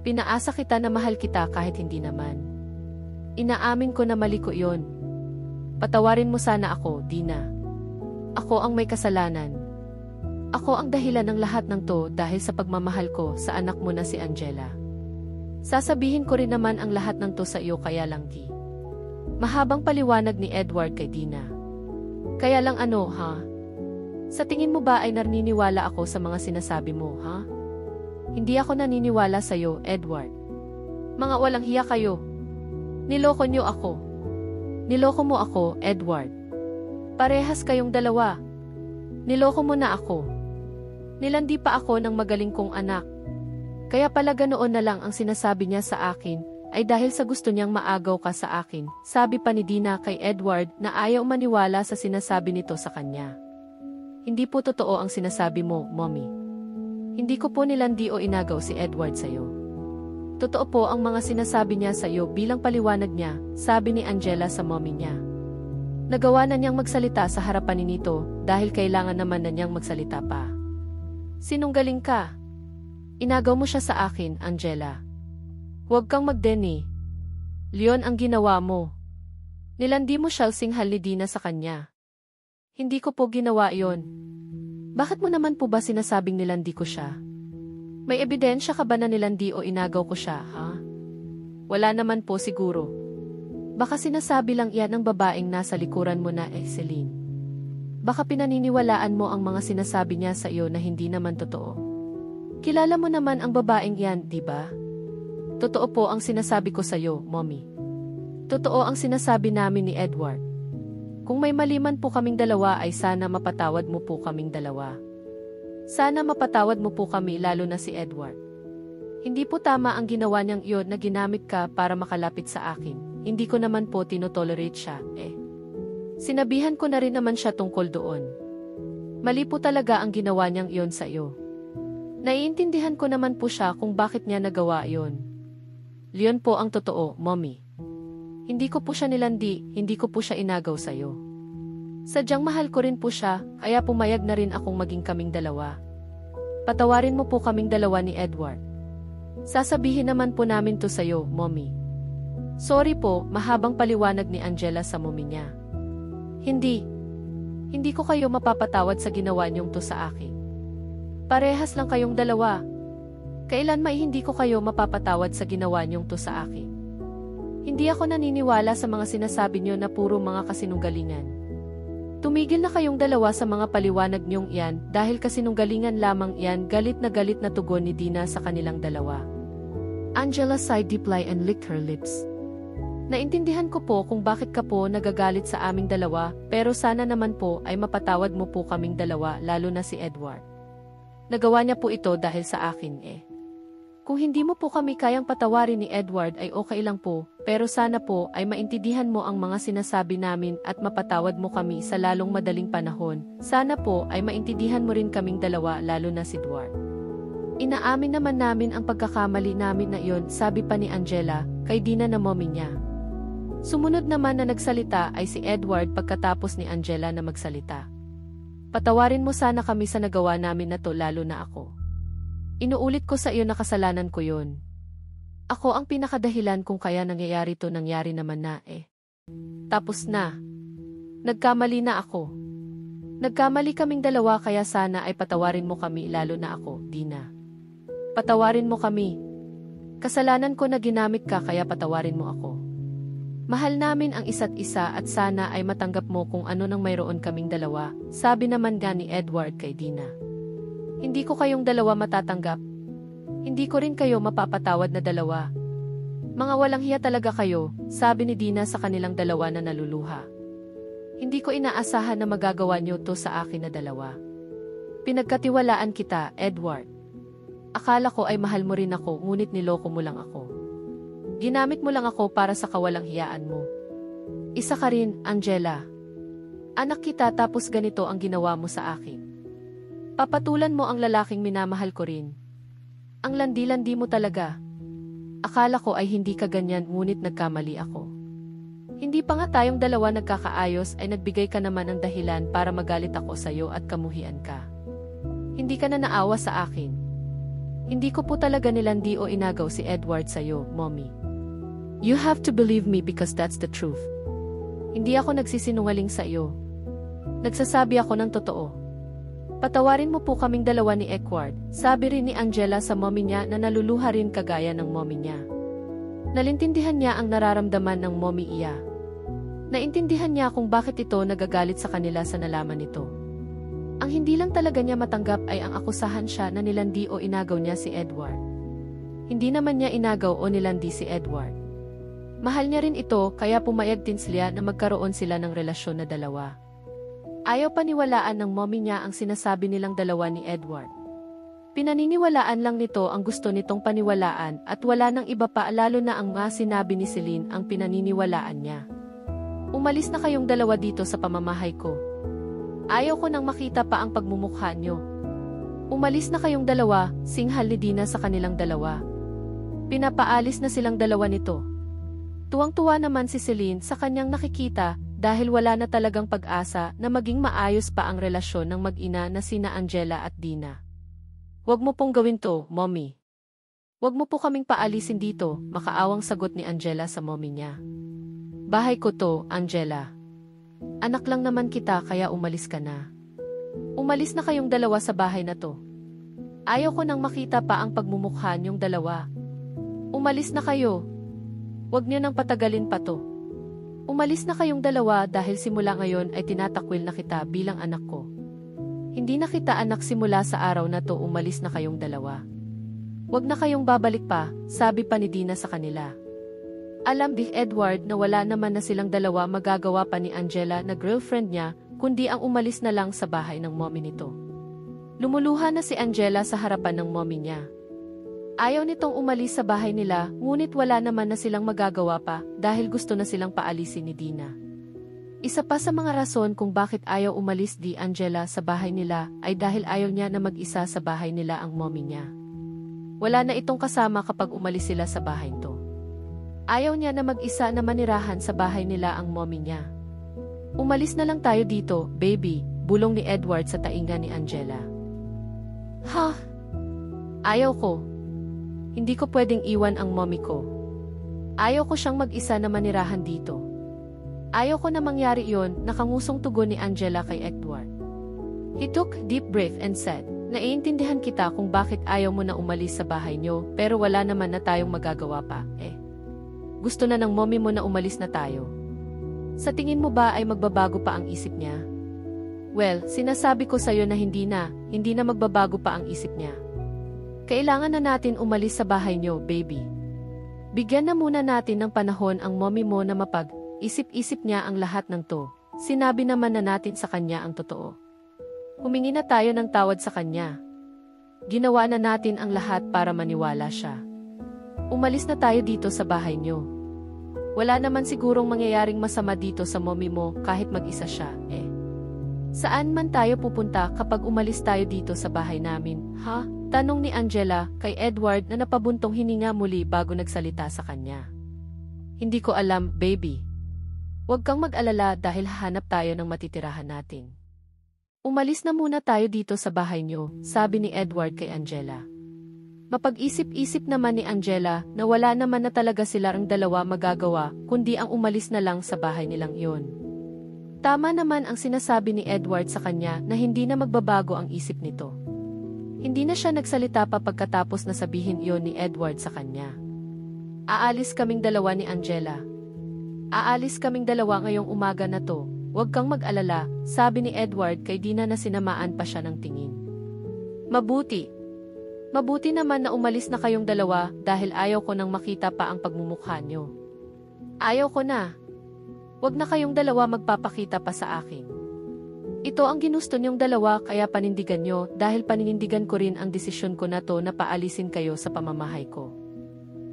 Pinaasa kita na mahal kita kahit hindi naman. Inaamin ko na mali ko iyon. Patawarin mo sana ako, Dina. Ako ang may kasalanan. Ako ang dahilan ng lahat ng to dahil sa pagmamahal ko sa anak mo na si Angela. Sasabihin ko rin naman ang lahat ng to sa iyo kaya lang di. Mahabang paliwanag ni Edward kay Dina. Kaya lang ano, ha? Sa tingin mo ba ay naniniwala ako sa mga sinasabi mo, ha? Hindi ako naniniwala sa'yo, Edward. Mga walang hiya kayo. Niloko niyo ako. Niloko mo ako, Edward. Parehas kayong dalawa. Niloko mo na ako. Nilandi pa ako ng magaling kong anak. Kaya pala ganoon na lang ang sinasabi niya sa akin, ay dahil sa gusto niyang maagaw ka sa akin, sabi pa ni Dina kay Edward na ayaw maniwala sa sinasabi nito sa kanya. Hindi po totoo ang sinasabi mo, Mommy. Hindi ko po nilandi o inagaw si Edward sa'yo. Totoo po ang mga sinasabi niya sa'yo bilang paliwanag niya, sabi ni Angela sa mommy niya. Nagawa na niyang magsalita sa harapan ni Nito dahil kailangan naman na niyang magsalita pa. Sinunggaling ka. Inagaw mo siya sa akin, Angela. Huwag kang magdeni. Leon ang ginawa mo. Nilandi mo siya singhal ni Dina sa kanya. Hindi ko po ginawa yon. Bakit mo naman po ba sinasabing nilandi ko siya? May ebidensya ka ba na nilandi o inagaw ko siya, ha? Wala naman po siguro. Baka sinasabi lang yan ng babaeng nasa likuran mo na Celine. Baka pinaniniwalaan mo ang mga sinasabi niya sa iyo na hindi naman totoo. Kilala mo naman ang babaeng yan, di ba? Totoo po ang sinasabi ko sa iyo, Mommy. Totoo ang sinasabi namin ni Edward. Kung may mali man po kaming dalawa ay sana mapatawad mo po kaming dalawa. Sana mapatawad mo po kami lalo na si Edward. Hindi po tama ang ginawa niyang iyon na ginamit ka para makalapit sa akin. Hindi ko naman po tinotolerate siya, Sinabihan ko na rin naman siya tungkol doon. Mali po talaga ang ginawa niyang iyon sa iyo. Naiintindihan ko naman po siya kung bakit niya nagawa iyon. Leon po ang totoo, Mommy. Hindi ko po siya nilandi, hindi ko po siya inagaw sa iyo. Sadyang mahal ko rin po siya, kaya pumayag na rin akong maging kaming dalawa. Patawarin mo po kaming dalawa ni Edward. Sasabihin naman po namin to sa iyo, Mommy. Sorry po, mahabang paliwanag ni Angela sa mommy niya. Hindi ko kayo mapapatawad sa ginawa niyong to sa akin. Parehas lang kayong dalawa. Kailan may hindi ko kayo mapapatawad sa ginawa niyong to sa akin. Hindi ako naniniwala sa mga sinasabi niyo na puro mga kasinungalingan. Tumigil na kayong dalawa sa mga paliwanag niyong iyan dahil kasinungalingan lamang iyan. Galit na tugon ni Dina sa kanilang dalawa. Angela sighed deeply and licked her lips. Naintindihan ko po kung bakit ka po nagagalit sa aming dalawa, pero sana naman po ay mapatawad mo po kaming dalawa, lalo na si Edward. Nagawa niya po ito dahil sa akin eh. Kung hindi mo po kami kayang patawarin ni Edward ay okay lang po, pero sana po ay maintindihan mo ang mga sinasabi namin at mapatawad mo kami sa lalong madaling panahon. Sana po ay maintindihan mo rin kaming dalawa, lalo na si Edward. Inaamin naman namin ang pagkakamali namin na iyon, sabi pa ni Angela, kay Dina na mommy niya. Sumunod naman na nagsalita ay si Edward pagkatapos ni Angela na magsalita. Patawarin mo sana kami sa nagawa namin na to, lalo na ako. Inuulit ko sa iyo na kasalanan ko yun. Ako ang pinakadahilan kung kaya nangyayari to, nangyari naman na eh. Tapos na. Nagkamali na ako. Nagkamali kaming dalawa kaya sana ay patawarin mo kami, lalo na ako, Dina. Patawarin mo kami. Kasalanan ko na ginamit ka kaya patawarin mo ako. Mahal namin ang isa't isa at sana ay matanggap mo kung ano nang mayroon kaming dalawa, sabi naman nga ni Edward kay Dina. Hindi ko kayong dalawa matatanggap. Hindi ko rin kayo mapapatawad na dalawa. Mga walang hiya talaga kayo, sabi ni Dina sa kanilang dalawa na naluluha. Hindi ko inaasahan na magagawa niyo to sa akin na dalawa. Pinagkatiwalaan kita, Edward. Akala ko ay mahal mo rin ako, ngunit niloko mo lang ako. Ginamit mo lang ako para sa kawalang hiyaan mo. Isa ka rin, Angela. Anak kita tapos ganito ang ginawa mo sa akin. Papatulan mo ang lalaking minamahal ko rin. Ang landi-landi mo talaga. Akala ko ay hindi ka ganyan, ngunit nagkamali ako. Hindi pa nga tayong dalawa nagkakaayos ay nagbigay ka naman ng dahilan para magalit ako sa iyo at kamuhian ka. Hindi ka na naawa sa akin. Hindi ko po talaga nilandi o inagaw si Edward sa iyo, Mommy. You have to believe me because that's the truth. Hindi ako nagsisinungaling sa iyo. Nagsasabi ako ng totoo. Patawarin mo po kaming dalawa ni Edward, sabi rin ni Angela sa mommy niya na naluluha rin kagaya ng mommy niya. Nalintindihan niya ang nararamdaman ng mommy iya. Naintindihan niya kung bakit ito nagagalit sa kanila sa nalaman nito. Ang hindi lang talaga niya matanggap ay ang akusahan siya na nilandi o inagaw niya si Edward. Hindi naman niya inagaw o nilandi si Edward. Mahal niya rin ito kaya pumayag din sila na magkaroon sila ng relasyon na dalawa. Ayaw paniwalaan ng mommy niya ang sinasabi nilang dalawa ni Edward. Pinaniniwalaan lang nito ang gusto nitong paniwalaan at wala nang iba pa, lalo na ang mga sinabi ni Celine ang pinaniniwalaan niya. Umalis na kayong dalawa dito sa pamamahay ko. Ayaw ko nang makita pa ang pagmumukha niyo. Umalis na kayong dalawa, singhal ni Dina sa kanilang dalawa. Pinapaalis na silang dalawa nito. Tuwang-tuwa naman si Celine sa kanyang nakikita dahil wala na talagang pag-asa na maging maayos pa ang relasyon ng mag-ina na sina Angela at Dina. Huwag mo pong gawin to, Mommy. Huwag mo po kaming paalisin dito, makaawang sagot ni Angela sa mommy niya. Bahay ko to, Angela. Anak lang naman kita kaya umalis ka na. Umalis na kayong dalawa sa bahay na to. Ayaw ko nang makita pa ang pagmumukha niyong dalawa. Umalis na kayo. Huwag niyo nang patagalin pa to. Umalis na kayong dalawa dahil simula ngayon ay tinatakwil na kita bilang anak ko. Hindi na kita anak simula sa araw na to, umalis na kayong dalawa. Huwag na kayong babalik pa, sabi pa ni Dina sa kanila. Alam ni Edward na wala naman na silang dalawa magagawa pa ni Angela na girlfriend niya, kundi ang umalis na lang sa bahay ng mommy nito. Lumuluha na si Angela sa harapan ng mommy niya. Ayaw nitong umalis sa bahay nila, ngunit wala naman na silang magagawa pa dahil gusto na silang paalisin ni Dina. Isa pa sa mga rason kung bakit ayaw umalis di Angela sa bahay nila ay dahil ayaw niya na mag-isa sa bahay nila ang mommy niya. Wala na itong kasama kapag umalis sila sa bahay to. Ayaw niya na mag-isa na manirahan sa bahay nila ang mommy niya. Umalis na lang tayo dito, baby, bulong ni Edward sa tainga ni Angela. Ha? Ayaw ko. Hindi ko pwedeng iwan ang mommy ko. Ayaw ko siyang mag-isa na manirahan dito. Ayaw ko na mangyari yon, nakangusong tugon ni Angela kay Edward. He took a deep breath and said, naiintindihan kita kung bakit ayaw mo na umalis sa bahay niyo, pero wala naman na tayong magagawa pa, eh. Gusto na ng mommy mo na umalis na tayo. Sa tingin mo ba ay magbabago pa ang isip niya? Well, sinasabi ko sa'yo na hindi na magbabago pa ang isip niya. Kailangan na natin umalis sa bahay niyo, baby. Bigyan na muna natin ng panahon ang mommy mo na isip-isip niya ang lahat ng to. Sinabi naman na natin sa kanya ang totoo. Humingi na tayo ng tawad sa kanya. Ginawa na natin ang lahat para maniwala siya. Umalis na tayo dito sa bahay niyo. Wala naman sigurong mangyayaring masama dito sa mommy mo kahit mag-isa siya, eh. Saan man tayo pupunta kapag umalis tayo dito sa bahay namin, ha? Tanong ni Angela kay Edward na napabuntong hininga muli bago nagsalita sa kanya. Hindi ko alam, baby. Huwag kang mag-alala dahil hahanap tayo ng matitirahan natin. Umalis na muna tayo dito sa bahay niyo, sabi ni Edward kay Angela. Mapag-isip-isip naman ni Angela na wala naman na talaga silang dalawa magagawa kundi ang umalis na lang sa bahay nilang iyon. Tama naman ang sinasabi ni Edward sa kanya na hindi na magbabago ang isip nito. Hindi na siya nagsalita pa pagkatapos na sabihin iyon ni Edward sa kanya. Aalis kaming dalawa ni Angela. Aalis kaming dalawa ngayong umaga na to. Huwag kang mag-alala, sabi ni Edward kay Dina na sinamaan pa siya ng tingin. Mabuti. Mabuti naman na umalis na kayong dalawa dahil ayaw ko nang makita pa ang pagmumukha nyo. Ayaw ko na. Huwag na kayong dalawa magpapakita pa sa akin. Ito ang ginusto niyong dalawa kaya panindigan nyo dahil paninindigan ko rin ang desisyon ko na to na paalisin kayo sa pamamahay ko.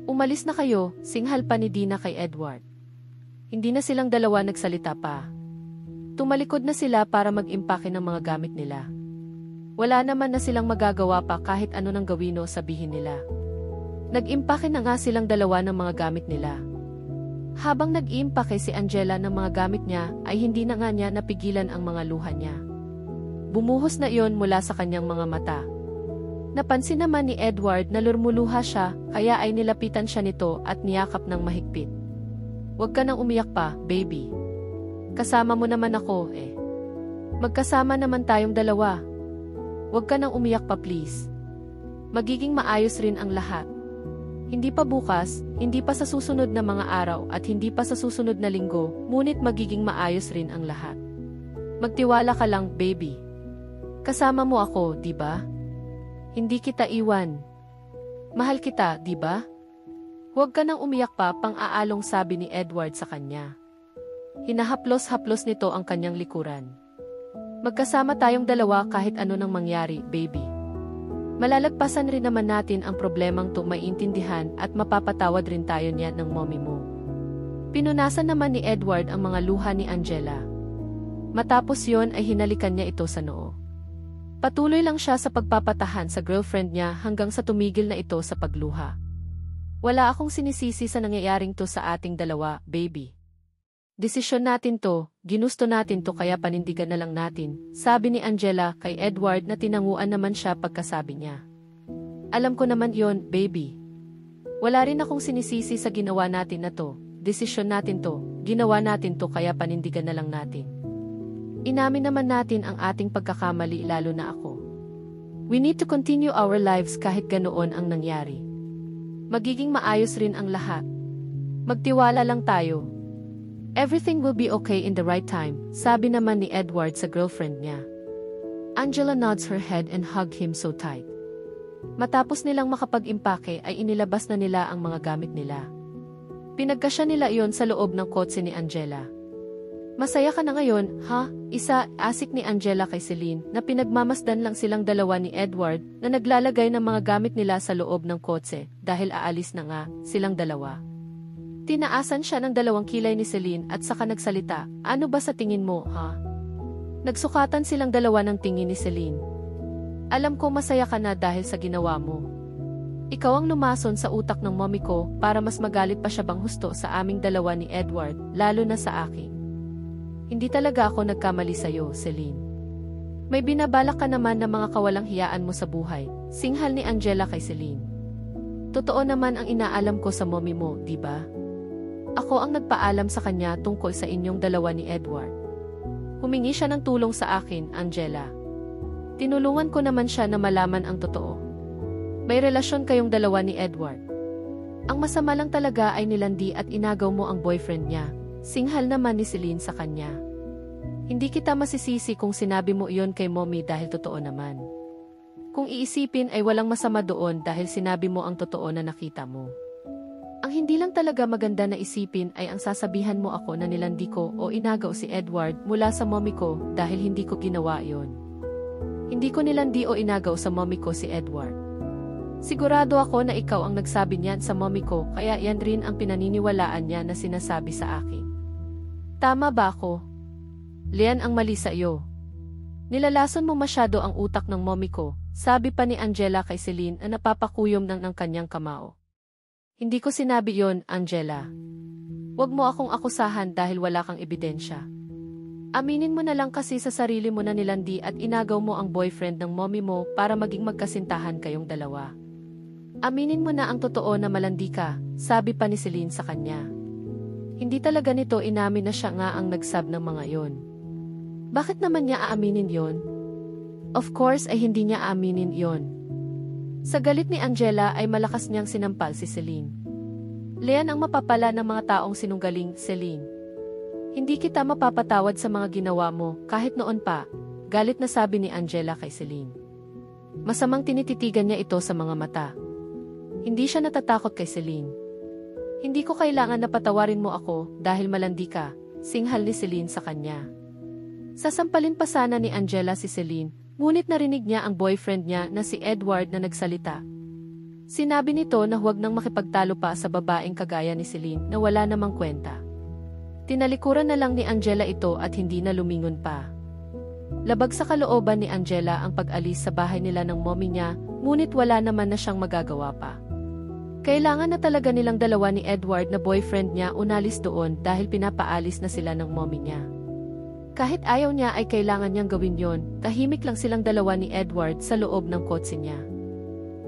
Umalis na kayo, singhal pa ni Dina kay Edward. Hindi na silang dalawa nagsalita pa. Tumalikod na sila para mag-impake ng mga gamit nila. Wala naman na silang magagawa pa kahit ano nang gawin o sabihin nila. Nag-impake na nga silang dalawa ng mga gamit nila. Habang nag-impake si Angela ng mga gamit niya ay hindi na nga niya napigilan ang mga luha niya. Bumuhos na iyon mula sa kanyang mga mata. Napansin naman ni Edward na lurmuluha siya kaya ay nilapitan siya nito at niyakap ng mahigpit. Huwag ka nang umiyak pa, baby. Kasama mo naman ako, eh. Magkasama naman tayong dalawa. Huwag ka nang umiyak pa please. Magiging maayos rin ang lahat. Hindi pa bukas, hindi pa sa susunod na mga araw at hindi pa sa susunod na linggo, ngunit magiging maayos rin ang lahat. Magtiwala ka lang, baby. Kasama mo ako, di ba? Hindi kita iwan. Mahal kita, di ba? Huwag ka nang umiyak pa, pang-aalong sabi ni Edward sa kanya. Hinahaplos-haplos nito ang kanyang likuran. Magkasama tayong dalawa kahit ano nang mangyari, baby. Malalagpasan rin naman natin ang problemang to maintindihan at mapapatawad rin tayo niya ng mommy mo. Pinunasan naman ni Edward ang mga luha ni Angela. Matapos yon ay hinalikan niya ito sa noo. Patuloy lang siya sa pagpapatahan sa girlfriend niya hanggang sa tumigil na ito sa pagluha. Wala akong sinisisi sa nangyayaring to sa ating dalawa, baby. Desisyon natin to, ginusto natin to kaya panindigan na lang natin, sabi ni Angela kay Edward na tinanguan naman siya pagkasabi niya. Alam ko naman yon, baby. Wala rin akong sinisisi sa ginawa natin na to, desisyon natin to, ginawa natin to kaya panindigan na lang natin. Inamin naman natin ang ating pagkakamali lalo na ako. We need to continue our lives kahit ganoon ang nangyari. Magiging maayos rin ang lahat. Magtiwala lang tayo. Everything will be okay in the right time, sabi naman ni Edward sa girlfriend niya. Angela nods her head and hugged him so tight. Matapos nilang makapag-impake ay inilabas na nila ang mga gamit nila. Pinagkasya nila iyon sa loob ng kotse ni Angela. Masaya ka na ngayon, ha? Asik ni Angela kay Celine na pinagmamasdan lang silang dalawa ni Edward na naglalagay ng mga gamit nila sa loob ng kotse dahil aalis na nga silang dalawa. Tinaasan siya ng 2 kilay ni Celine at saka nagsalita, "Ano ba sa tingin mo, ha?" Nagsukatan silang dalawa ng tingin ni Celine. "Alam ko masaya ka na dahil sa ginawa mo. Ikaw ang lumason sa utak ng mommy ko para mas magalit pa siya bang husto sa aming dalawa ni Edward, lalo na sa akin. Hindi talaga ako nagkamali sa'yo, Celine. May binabalak ka naman na mga kawalang hiyaan mo sa buhay," singhal ni Angela kay Celine. "Totoo naman ang inaalam ko sa mommy mo, di ba? Ako ang nagpaalam sa kanya tungkol sa inyong dalawa ni Edward. Humingi siya ng tulong sa akin, Angela. Tinulungan ko naman siya na malaman ang totoo. May relasyon kayong dalawa ni Edward. Ang masama lang talaga ay nilandi at inagaw mo ang boyfriend niya," singhal naman ni Celine sa kanya. "Hindi kita masisisi kung sinabi mo iyon kay mommy dahil totoo naman. Kung iisipin ay walang masama doon dahil sinabi mo ang totoo na nakita mo. Ang hindi lang talaga maganda na isipin ay ang sasabihan mo ako na nilandi ko o inagaw si Edward mula sa mommy ko dahil hindi ko ginawa iyon. Hindi ko nilandi o inagaw sa mommy ko si Edward. Sigurado ako na ikaw ang nagsabi niyan sa mommy ko kaya yan rin ang pinaniniwalaan niya na sinasabi sa akin. Tama ba ako? Lian ang mali sa iyo. Nilalason mo masyado ang utak ng mommy ko," sabi pa ni Angela kay Celine na napapakuyom ng kanyang kamao. "Hindi ko sinabi yon, Angela. Huwag mo akong akusahan dahil wala kang ebidensya. Aminin mo na lang kasi sa sarili mo na nilandi at inagaw mo ang boyfriend ng mommy mo para maging magkasintahan kayong dalawa. Aminin mo na ang totoo na malandi ka," sabi pa ni Celine sa kanya. Hindi talaga nito inamin na siya nga ang nagsab ng mga yon. Bakit naman niya aaminin yon? Of course ay hindi niya aaminin yon. Sa galit ni Angela ay malakas niyang sinampal si Celine. "Lian ang mapapala ng mga taong sinunggaling, Celine. Hindi kita mapapatawad sa mga ginawa mo kahit noon pa," galit na sabi ni Angela kay Celine. Masamang tinititigan niya ito sa mga mata. Hindi siya natatakot kay Celine. "Hindi ko kailangan na patawarin mo ako dahil malandi ka," singhal ni Celine sa kanya. Sasampalin pa sana ni Angela si Celine, ngunit narinig niya ang boyfriend niya na si Edward na nagsalita. Sinabi nito na huwag nang makipagtalo pa sa babaeng kagaya ni Celine na wala namang kwenta. Tinalikuran na lang ni Angela ito at hindi na lumingon pa. Labag sa kalooban ni Angela ang pag-alis sa bahay nila ng mommy niya, ngunit wala naman na siyang magagawa pa. Kailangan na talaga nilang dalawa ni Edward na boyfriend niya unalis doon dahil pinapaalis na sila ng mommy niya. Kahit ayaw niya ay kailangan niyang gawin yon, tahimik lang silang dalawa ni Edward sa loob ng kotse niya.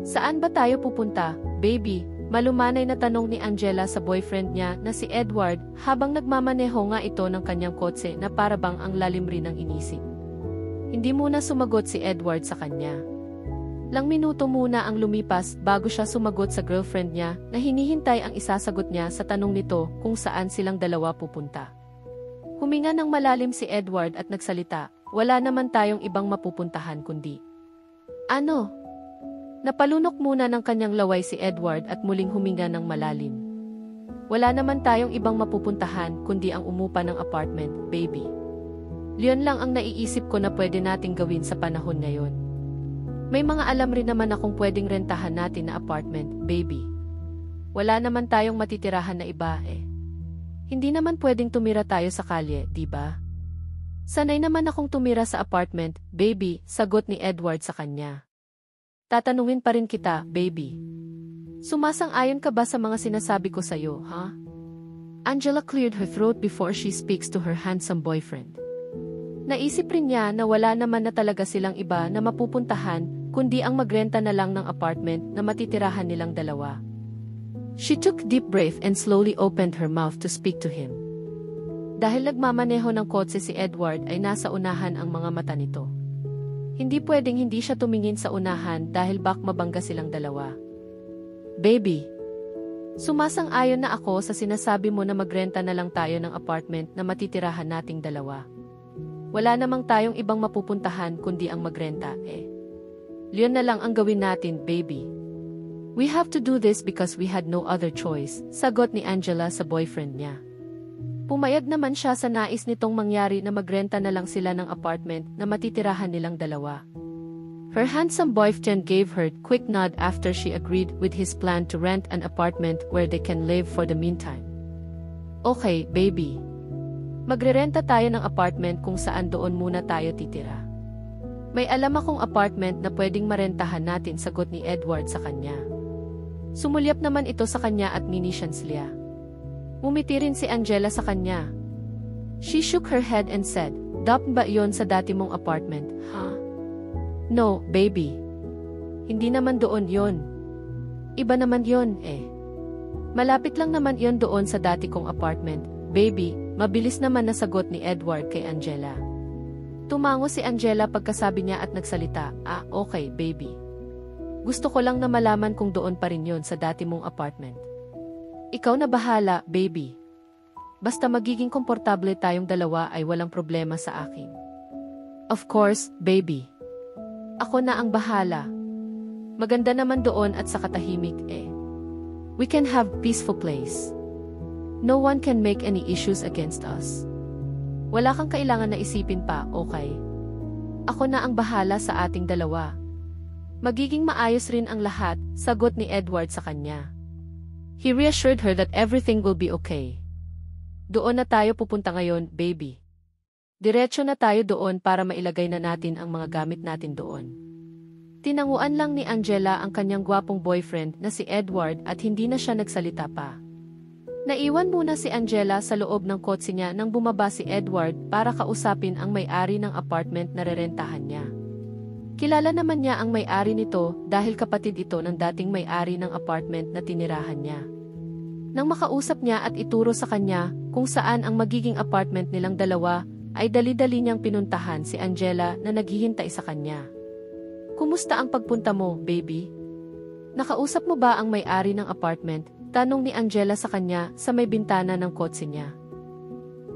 "Saan ba tayo pupunta, baby?" Malumanay na tanong ni Angela sa boyfriend niya na si Edward habang nagmamaneho nga ito ng kanyang kotse na parabang ang lalim rin ng inisip. Hindi muna sumagot si Edward sa kanya. Lang minuto muna ang lumipas bago siya sumagot sa girlfriend niya na hinihintay ang isasagot niya sa tanong nito kung saan silang dalawa pupunta. Huminga ng malalim si Edward at nagsalita, "Wala naman tayong ibang mapupuntahan kundi." "Ano?" Napalunok muna ng kanyang laway si Edward at muling huminga ng malalim. "Wala naman tayong ibang mapupuntahan kundi ang umupa ng apartment, baby. Liyon lang ang naiisip ko na pwede nating gawin sa panahon ngayon. May mga alam rin naman akong pwedeng rentahan natin na apartment, baby. Wala naman tayong matitirahan na iba eh. Hindi naman pwedeng tumira tayo sa kalye, di ba? Sanay naman akong tumira sa apartment, baby," sagot ni Edward sa kanya. "Tatanungin pa rin kita, baby. Sumasang-ayon ka ba sa mga sinasabi ko sa'yo, ha?" Angela cleared her throat before she speaks to her handsome boyfriend. Naisip rin niya na wala naman na talaga silang iba na mapupuntahan, kundi ang magrenta na lang ng apartment na matitirahan nilang dalawa. She took a deep breath and slowly opened her mouth to speak to him. Dahil nagmamaneho ng kotse si Edward ay nasa unahan ang mga mata nito. Hindi pwedeng hindi siya tumingin sa unahan dahil bak mabangga silang dalawa. "Baby, sumasang-ayon na ako sa sinasabi mo na magrenta na lang tayo ng apartment na matitirahan nating dalawa. Wala namang tayong ibang mapupuntahan kundi ang magrenta eh. Liyon na lang ang gawin natin, baby. We have to do this because we had no other choice," sagot ni Angela sa boyfriend niya. Pumayag naman siya sa nais nitong mangyari na magrenta na lang sila ng apartment na matitirahan nilang dalawa. Her handsome boyfriend gave her a quick nod after she agreed with his plan to rent an apartment where they can live for the meantime. Okay, baby. Magrerenta tayo ng apartment kung saan doon muna tayo titira. May alam akong apartment na pwedeng marentahan natin, sagot ni Edward sa kanya. Sumulyap naman ito sa kanya at minisyanslia. Umiti rin si Angela sa kanya. She shook her head and said, "Dap ba yon sa dati mong apartment, ha?" "No, baby. Hindi naman doon yon. Iba naman yon eh. Malapit lang naman yon doon sa dati kong apartment, baby," mabilis naman nasagot ni Edward kay Angela. Tumango si Angela pagkasabi niya at nagsalita, "Okay, baby. Gusto ko lang na malaman kung doon pa rin yon sa dati mong apartment. Ikaw na bahala, baby. Basta magiging komportable tayong dalawa ay walang problema sa akin." "Of course, baby. Ako na ang bahala. Maganda naman doon at sa katahimik eh. We can have peaceful place. No one can make any issues against us. Wala kang kailangan na isipin pa, okay? Ako na ang bahala sa ating dalawa. Magiging maayos rin ang lahat," sagot ni Edward sa kanya. He reassured her that everything will be okay. "Doon na tayo pupunta ngayon, baby. Diretso na tayo doon para mailagay na natin ang mga gamit natin doon." Tinanguan lang ni Angela ang kanyang gwapong boyfriend na si Edward at hindi na siya nagsalita pa. Naiwan muna si Angela sa loob ng kotse niya nang bumaba si Edward para kausapin ang may-ari ng apartment na rerentahan niya. Kilala naman niya ang may-ari nito dahil kapatid ito ng dating may-ari ng apartment na tinirahan niya. Nang makausap niya at ituro sa kanya kung saan ang magiging apartment nilang dalawa, ay dali-dali niyang pinuntahan si Angela na naghihintay sa kanya. "Kumusta ang pagpunta mo, baby? Nakausap mo ba ang may-ari ng apartment?" tanong ni Angela sa kanya sa may bintana ng kotse niya.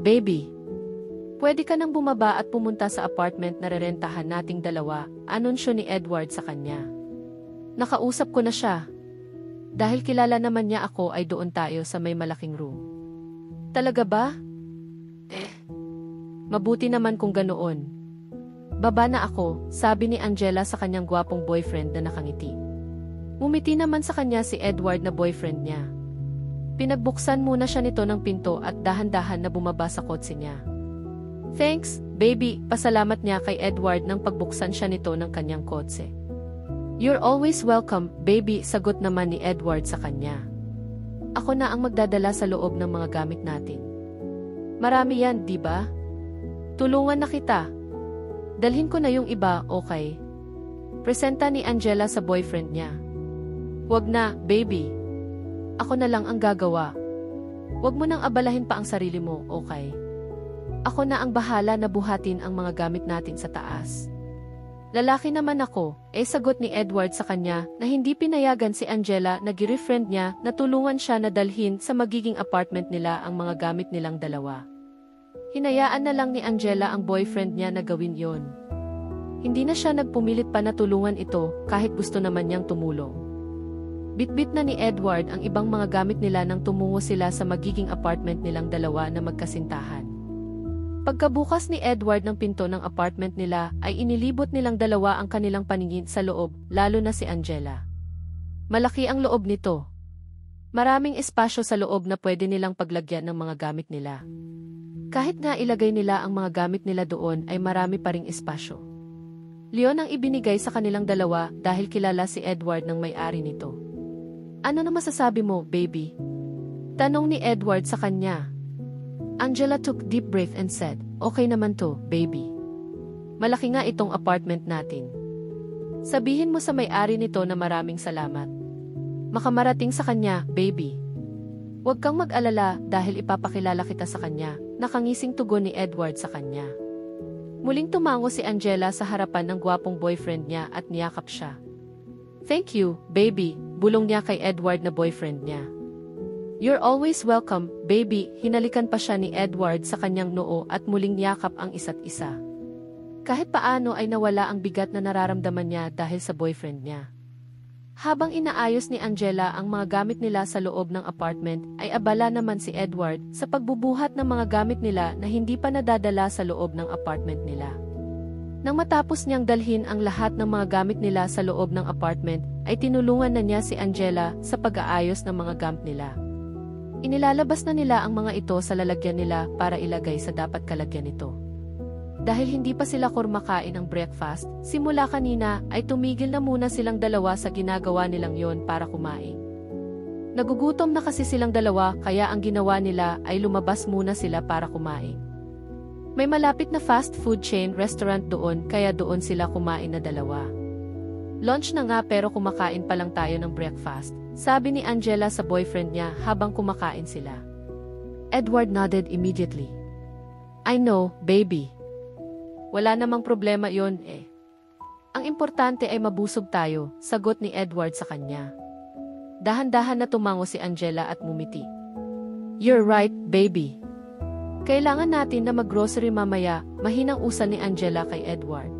"Baby, pwede ka nang bumaba at pumunta sa apartment na rerentahan nating dalawa," anunsyo ni Edward sa kanya. "Nakausap ko na siya. Dahil kilala naman niya ako ay doon tayo sa may malaking room." "Talaga ba? Mabuti naman kung ganoon. Baba na ako," sabi ni Angela sa kanyang gwapong boyfriend na nakangiti. Umiti naman sa kanya si Edward na boyfriend niya. Pinagbuksan muna siya nito ng pinto at dahan-dahan na bumaba sa kotse niya. "Thanks, baby," pasalamat niya kay Edward nang pagbuksan siya nito ng kanyang kotse. "You're always welcome, baby," sagot naman ni Edward sa kanya. "Ako na ang magdadala sa loob ng mga gamit natin. Marami yan, di ba? Tulungan na kita. Dalhin ko na yung iba, okay?" Presenta ni Angela sa boyfriend niya. "Wag na, baby. Ako na lang ang gagawa. Wag mo nang abalahin pa ang sarili mo, okay? Ako na ang bahala na buhatin ang mga gamit natin sa taas." "Lalaki naman ako," sagot ni Edward sa kanya na hindi pinayagan si Angela na girlfriend niya na tulungan siya na dalhin sa magiging apartment nila ang mga gamit nilang dalawa. Hinayaan na lang ni Angela ang boyfriend niya na gawin yon. Hindi na siya nagpumilit pa na tulungan ito kahit gusto naman niyang tumulong. Bitbit na ni Edward ang ibang mga gamit nila nang tumungo sila sa magiging apartment nilang dalawa na magkasintahan. Pagkabukas ni Edward ng pinto ng apartment nila ay inilibot nilang dalawa ang kanilang paningin sa loob, lalo na si Angela. Malaki ang loob nito. Maraming espasyo sa loob na pwede nilang paglagyan ng mga gamit nila. Kahit nga ilagay nila ang mga gamit nila doon ay marami pa ring espasyo. Leon ang ibinigay sa kanilang dalawa dahil kilala si Edward ng may-ari nito. "Ano na masasabi mo, baby?" tanong ni Edward sa kanya. Angela took deep breath and said, "Okay naman to, baby. Malaki nga itong apartment natin. Sabihin mo sa may-ari nito na maraming salamat. Makamarating sa kanya, baby. Huwag kang mag-alala dahil ipapakilala kita sa kanya," nakangising tugon ni Edward sa kanya. Muling tumango si Angela sa harapan ng gwapong boyfriend niya at niyakap siya. "Thank you, baby," bulong niya kay Edward na boyfriend niya. "You're always welcome, baby," hinalikan pa siya ni Edward sa kanyang noo at muling niyakap ang isa't isa. Kahit paano ay nawala ang bigat na nararamdaman niya dahil sa boyfriend niya. Habang inaayos ni Angela ang mga gamit nila sa loob ng apartment, ay abala naman si Edward sa pagbubuhat ng mga gamit nila na hindi pa nadadala sa loob ng apartment nila. Nang matapos niyang dalhin ang lahat ng mga gamit nila sa loob ng apartment, ay tinulungan na niya si Angela sa pag-aayos ng mga gamit nila. Inilalabas na nila ang mga ito sa lalagyan nila para ilagay sa dapat kalagyan nito. Dahil hindi pa sila kumakain ng breakfast, simula kanina ay tumigil na muna silang dalawa sa ginagawa nilang yon para kumain. Nagugutom na kasi silang dalawa kaya ang ginawa nila ay lumabas muna sila para kumain. May malapit na fast food chain restaurant doon kaya doon sila kumain na dalawa. Lunch na nga pero kumakain pa lang tayo ng breakfast, sabi ni Angela sa boyfriend niya habang kumakain sila. Edward nodded immediately. I know, baby. Wala namang problema yon eh. Ang importante ay mabusog tayo, sagot ni Edward sa kanya. Dahan-dahan na tumango si Angela at mumiti. You're right, baby. Kailangan natin na mag-grocery mamaya, mahinang usan ni Angela kay Edward.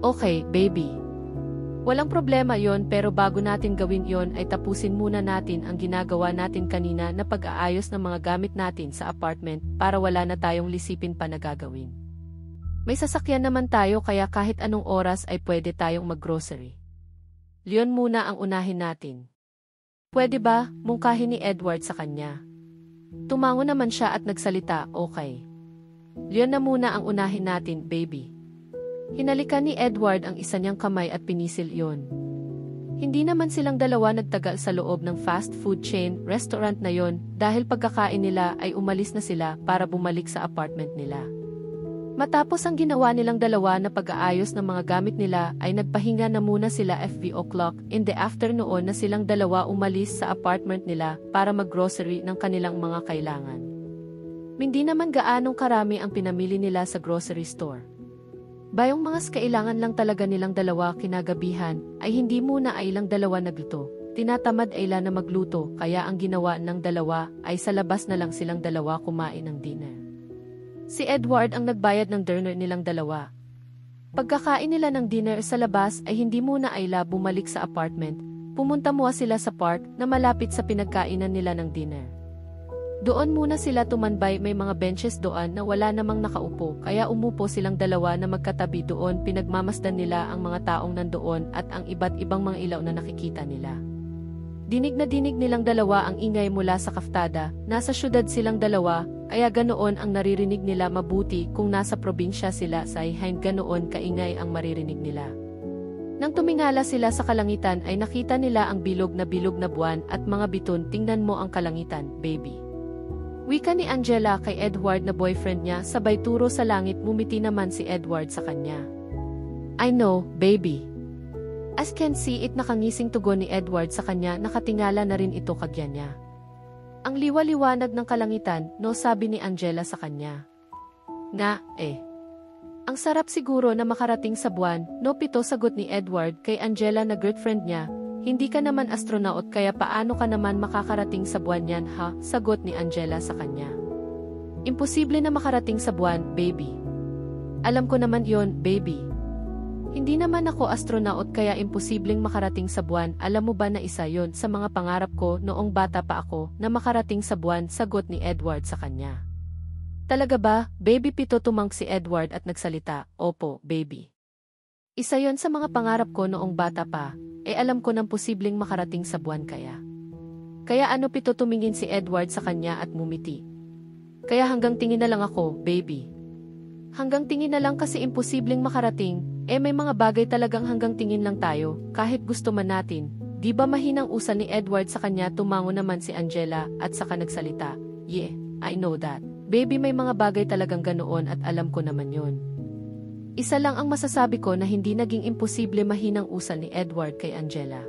Okay, baby. Walang problema yon pero bago natin gawin yon ay tapusin muna natin ang ginagawa natin kanina na pag-aayos ng mga gamit natin sa apartment para wala na tayong lisipin pa na gagawin. May sasakyan naman tayo kaya kahit anong oras ay pwede tayong mag-grocery. Leon muna ang unahin natin. Pwede ba, mungkahin ni Edward sa kanya. Tumango naman siya at nagsalita, okay. Leon na muna ang unahin natin, baby. Hinalikan ni Edward ang isa niyang kamay at pinisil iyon. Hindi naman silang dalawa nagtagal sa loob ng fast food chain restaurant na yon dahil pagkakain nila ay umalis na sila para bumalik sa apartment nila. Matapos ang ginawa nilang dalawa na pag-aayos ng mga gamit nila ay nagpahinga na muna sila 5:00 in the afternoon na silang dalawa umalis sa apartment nila para mag-grocery ng kanilang mga kailangan. Hindi naman gaanong karami ang pinamili nila sa grocery store. Bayong mga kailangan lang talaga nilang dalawa kinagabihan ay hindi muna ay ilang dalawa nagluto. Tinatamad ay na magluto kaya ang ginawa ng dalawa ay sa labas na lang silang dalawa kumain ng dinner. Si Edward ang nagbayad ng dinner nilang dalawa. Pagkakain nila ng dinner sa labas ay hindi muna Ayla bumalik sa apartment, pumunta muna sila sa park na malapit sa pinagkainan nila ng dinner. Doon muna sila tumanbay, may mga benches doon na wala namang nakaupo kaya umupo silang dalawa na magkatabi doon, pinagmamasdan nila ang mga taong nandoon at ang iba't ibang mga ilaw na nakikita nila. Dinig na dinig nilang dalawa ang ingay mula sa kaftada, nasa syudad silang dalawa, kaya ganoon ang naririnig nila mabuti kung nasa probinsya sila sa hind ganoon kaingay ang maririnig nila. Nang tumingala sila sa kalangitan ay nakita nila ang bilog na buwan at mga biton. Tingnan mo ang kalangitan, baby. Wika ni Angela kay Edward na boyfriend niya sabay turo sa langit, mumiti naman si Edward sa kanya. I know, baby. As can see it, nakangising tugon ni Edward sa kanya, nakatingala na rin ito kagya niya. Ang liwa-liwanag ng kalangitan, no, sabi ni Angela sa kanya. Nga, ang sarap siguro na makarating sa buwan, no, pito sagot ni Edward kay Angela na girlfriend niya. Hindi ka naman astronaut kaya paano ka naman makakarating sa buwan yan, ha? Sagot ni Angela sa kanya. Imposible na makarating sa buwan, baby. Alam ko naman yon, baby. Hindi naman ako astronaut kaya imposibleng makarating sa buwan. Alam mo ba na isa yon sa mga pangarap ko noong bata pa ako na makarating sa buwan, sagot ni Edward sa kanya. Talaga ba, baby? Pito tumang si Edward at nagsalita, opo, baby. Isa yon sa mga pangarap ko noong bata pa, alam ko nang posibleng makarating sa buwan kaya. Kaya ano? Pito tumingin si Edward sa kanya at mumiti. Kaya hanggang tingin na lang ako, baby. Hanggang tingin na lang kasi imposibleng makarating, may mga bagay talagang hanggang tingin lang tayo, kahit gusto man natin. Di ba mahinang usan ni Edward sa kanya? Tumango naman si Angela at saka nagsalita. Yeah, I know that. Baby, may mga bagay talagang ganoon at alam ko naman yon. Isa lang ang masasabi ko na hindi naging imposible, mahinang usan ni Edward kay Angela.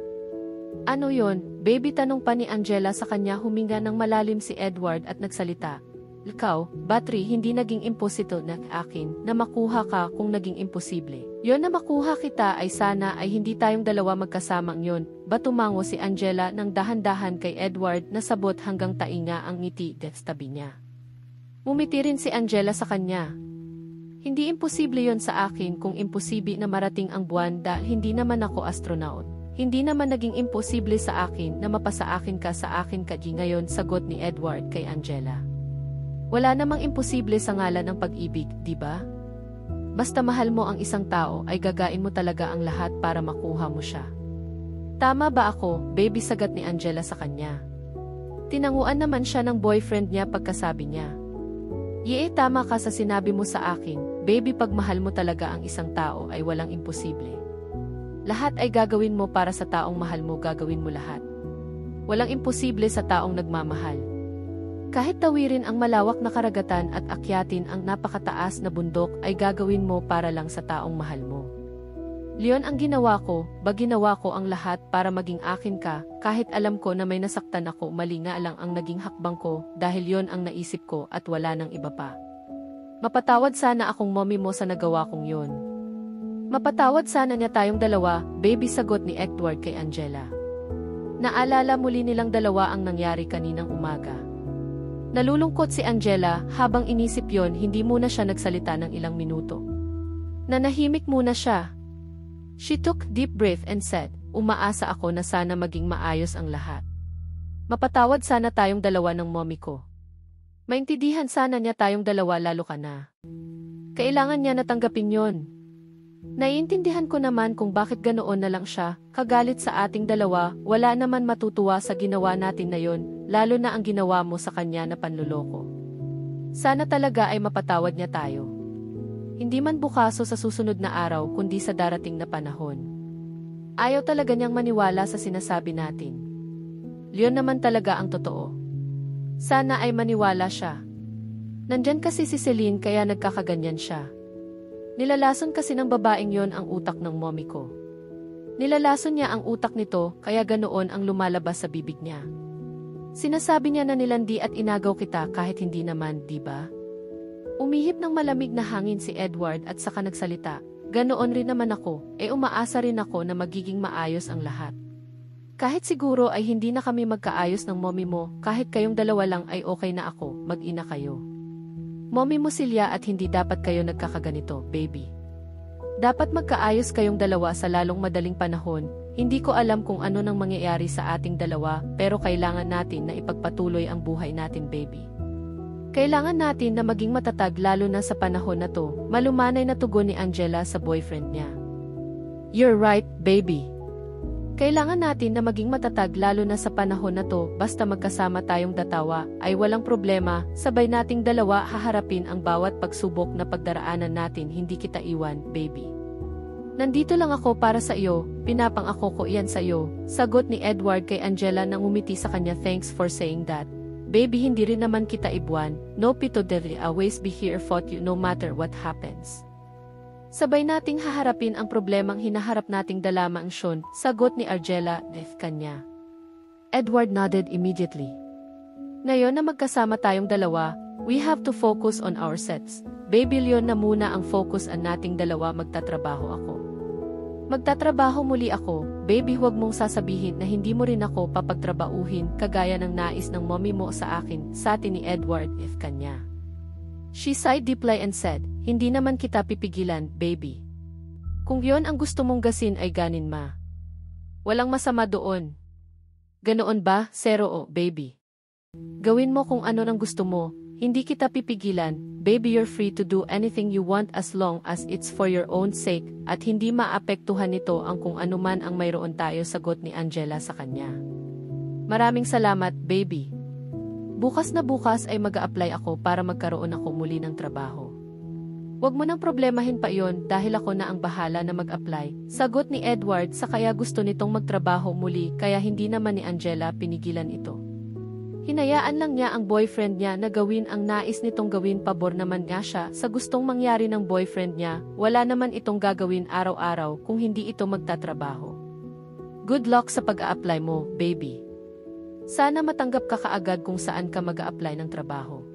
Ano yon, baby? Tanong pa ni Angela sa kanya. Huminga ng malalim si Edward at nagsalita. Ikaw, battery, hindi naging imposible na akin na makuha ka kung naging imposible. Yon na makuha kita ay sana ay hindi tayong dalawa magkasamang yon. Ba? Tumango si Angela ng dahan-dahan kay Edward na sabot hanggang tainga ang ngiti sa tabi niya. Mumiti rin si Angela sa kanya. Hindi imposible yon sa akin kung imposible na marating ang buwan dahil hindi naman ako astronaut. Hindi naman naging imposible sa akin na mapasa akin ka sa akin kaji ngayon, sagot ni Edward kay Angela. Wala namang imposible sa ngalan ng pag-ibig, di ba? Basta mahal mo ang isang tao ay gagain mo talaga ang lahat para makuha mo siya. Tama ba ako, baby? Sagot ni Angela sa kanya. Tinanguan naman siya ng boyfriend niya pagkasabi niya. Yee, tama ka sa sinabi mo sa akin, baby, pag mahal mo talaga ang isang tao ay walang imposible. Lahat ay gagawin mo para sa taong mahal mo, gagawin mo lahat. Walang imposible sa taong nagmamahal. Kahit tawirin ang malawak na karagatan at akyatin ang napakataas na bundok ay gagawin mo para lang sa taong mahal mo. Leon, ang ginawa ko ang lahat para maging akin ka, kahit alam ko na may nasaktan ako, mali nga lang ang naging hakbang ko dahil yon ang naisip ko at wala nang iba pa. Mapatawad sana akong mommy mo sa nagawa kong yon. Mapatawad sana niya tayong dalawa, baby, sagot ni Edward kay Angela. Naalala muli nilang dalawa ang nangyari kaninang umaga. Nalulungkot si Angela, habang inisip yon, hindi muna siya nagsalita ng ilang minuto. Nanahimik muna siya. She took deep breath and said, umaasa ako na sana maging maayos ang lahat. Mapatawad sana tayong dalawa ng mommy ko. Maintindihan sana niya tayong dalawa, lalo ka na. Kailangan niya natanggapin yon. Naiintindihan ko naman kung bakit ganoon na lang siya, kagalit sa ating dalawa, wala naman matutuwa sa ginawa natin na yon, lalo na ang ginawa mo sa kanya na panluloko. Sana talaga ay mapatawad niya tayo. Hindi man bukaso sa susunod na araw kundi sa darating na panahon. Ayaw talaga niyang maniwala sa sinasabi natin. Leon naman talaga ang totoo. Sana ay maniwala siya. Nandyan kasi si Celine kaya nagkakaganyan siya. Nilalason kasi ng babaeng yon ang utak ng mommy ko. Nilalason niya ang utak nito kaya ganoon ang lumalabas sa bibig niya. Sinasabi niya na nilandi at inagaw kita kahit hindi naman, di ba? Umihip ng malamig na hangin si Edward at saka nagsalita, ganoon rin naman ako, umaasa rin ako na magiging maayos ang lahat. Kahit siguro ay hindi na kami magkaayos ng mommy mo, kahit kayong dalawa lang ay okay na ako, mag-ina kayo. Mommy mo sila at hindi dapat kayo nagkakaganito, baby. Dapat magkaayos kayong dalawa sa lalong madaling panahon. Hindi ko alam kung ano nang mangyayari sa ating dalawa, pero kailangan natin na ipagpatuloy ang buhay natin, baby. Kailangan natin na maging matatag lalo na sa panahon na to, malumanay na tugon ni Angela sa boyfriend niya. You're right, baby. Kailangan natin na maging matatag lalo na sa panahon na to, basta magkasama tayong datawa, ay walang problema, sabay nating dalawa haharapin ang bawat pagsubok na pagdaraanan natin, hindi kita iwan, baby. Nandito lang ako para sa iyo, pinapangako ko iyan sa iyo, sagot ni Edward kay Angela nang umiti sa kanya. Thanks for saying that. Baby, hindi rin naman kita ibuan, no pito deli, always be here for you no matter what happens. Sabay nating haharapin ang problemang hinaharap nating dalamang Sean, sagot ni Angela, kanya. Edward nodded immediately. Ngayon na magkasama tayong dalawa, we have to focus on our sets. Baby, Leon na muna ang focus an nating dalawa, magtatrabaho ako. Magtatrabaho muli ako, baby, huwag mong sasabihin na hindi mo rin ako papagtrabahuhin kagaya ng nais ng mommy mo sa akin, sabi ni Edward, kanya. She sighed deeply and said, hindi naman kita pipigilan, baby. Kung yon ang gusto mong gasin ay ganin ma. Walang masama doon. Ganoon ba, Zero, baby? Gawin mo kung ano nang gusto mo, hindi kita pipigilan, baby, you're free to do anything you want as long as it's for your own sake, at hindi maapektuhan nito ang kung ano man ang mayroon tayo, sagot ni Angela sa kanya. Maraming salamat, baby. Bukas na bukas ay mag-a-apply ako para magkaroon ako muli ng trabaho. Huwag mo nang problemahin pa iyon dahil ako na ang bahala na mag-apply, sagot ni Edward sa kaya gusto nitong magtrabaho muli kaya hindi naman ni Angela pinigilan ito. Hinayaan lang niya ang boyfriend niya na gawin ang nais nitong gawin, pabor naman nga siya sa gustong mangyari ng boyfriend niya, wala naman itong gagawin araw-araw kung hindi ito magtatrabaho. Good luck sa pag-a-apply mo, baby. Sana matanggap ka kaagad kung saan ka mag-a-apply ng trabaho.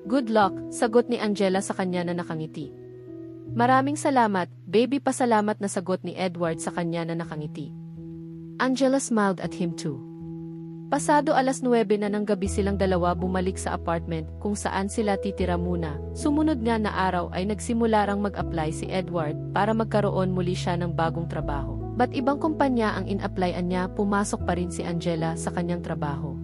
Good luck, sagot ni Angela sa kanya na nakangiti. Maraming salamat, baby, pasalamat na sagot ni Edward sa kanya na nakangiti. Angela smiled at him too. Pasado 9:00 na ng gabi silang dalawa bumalik sa apartment kung saan sila titira muna. Sumunod nga na araw ay nagsimula rang mag-apply si Edward para magkaroon muli siya ng bagong trabaho. Ba't ibang kumpanya ang in-applyan niya, pumasok pa rin si Angela sa kanyang trabaho.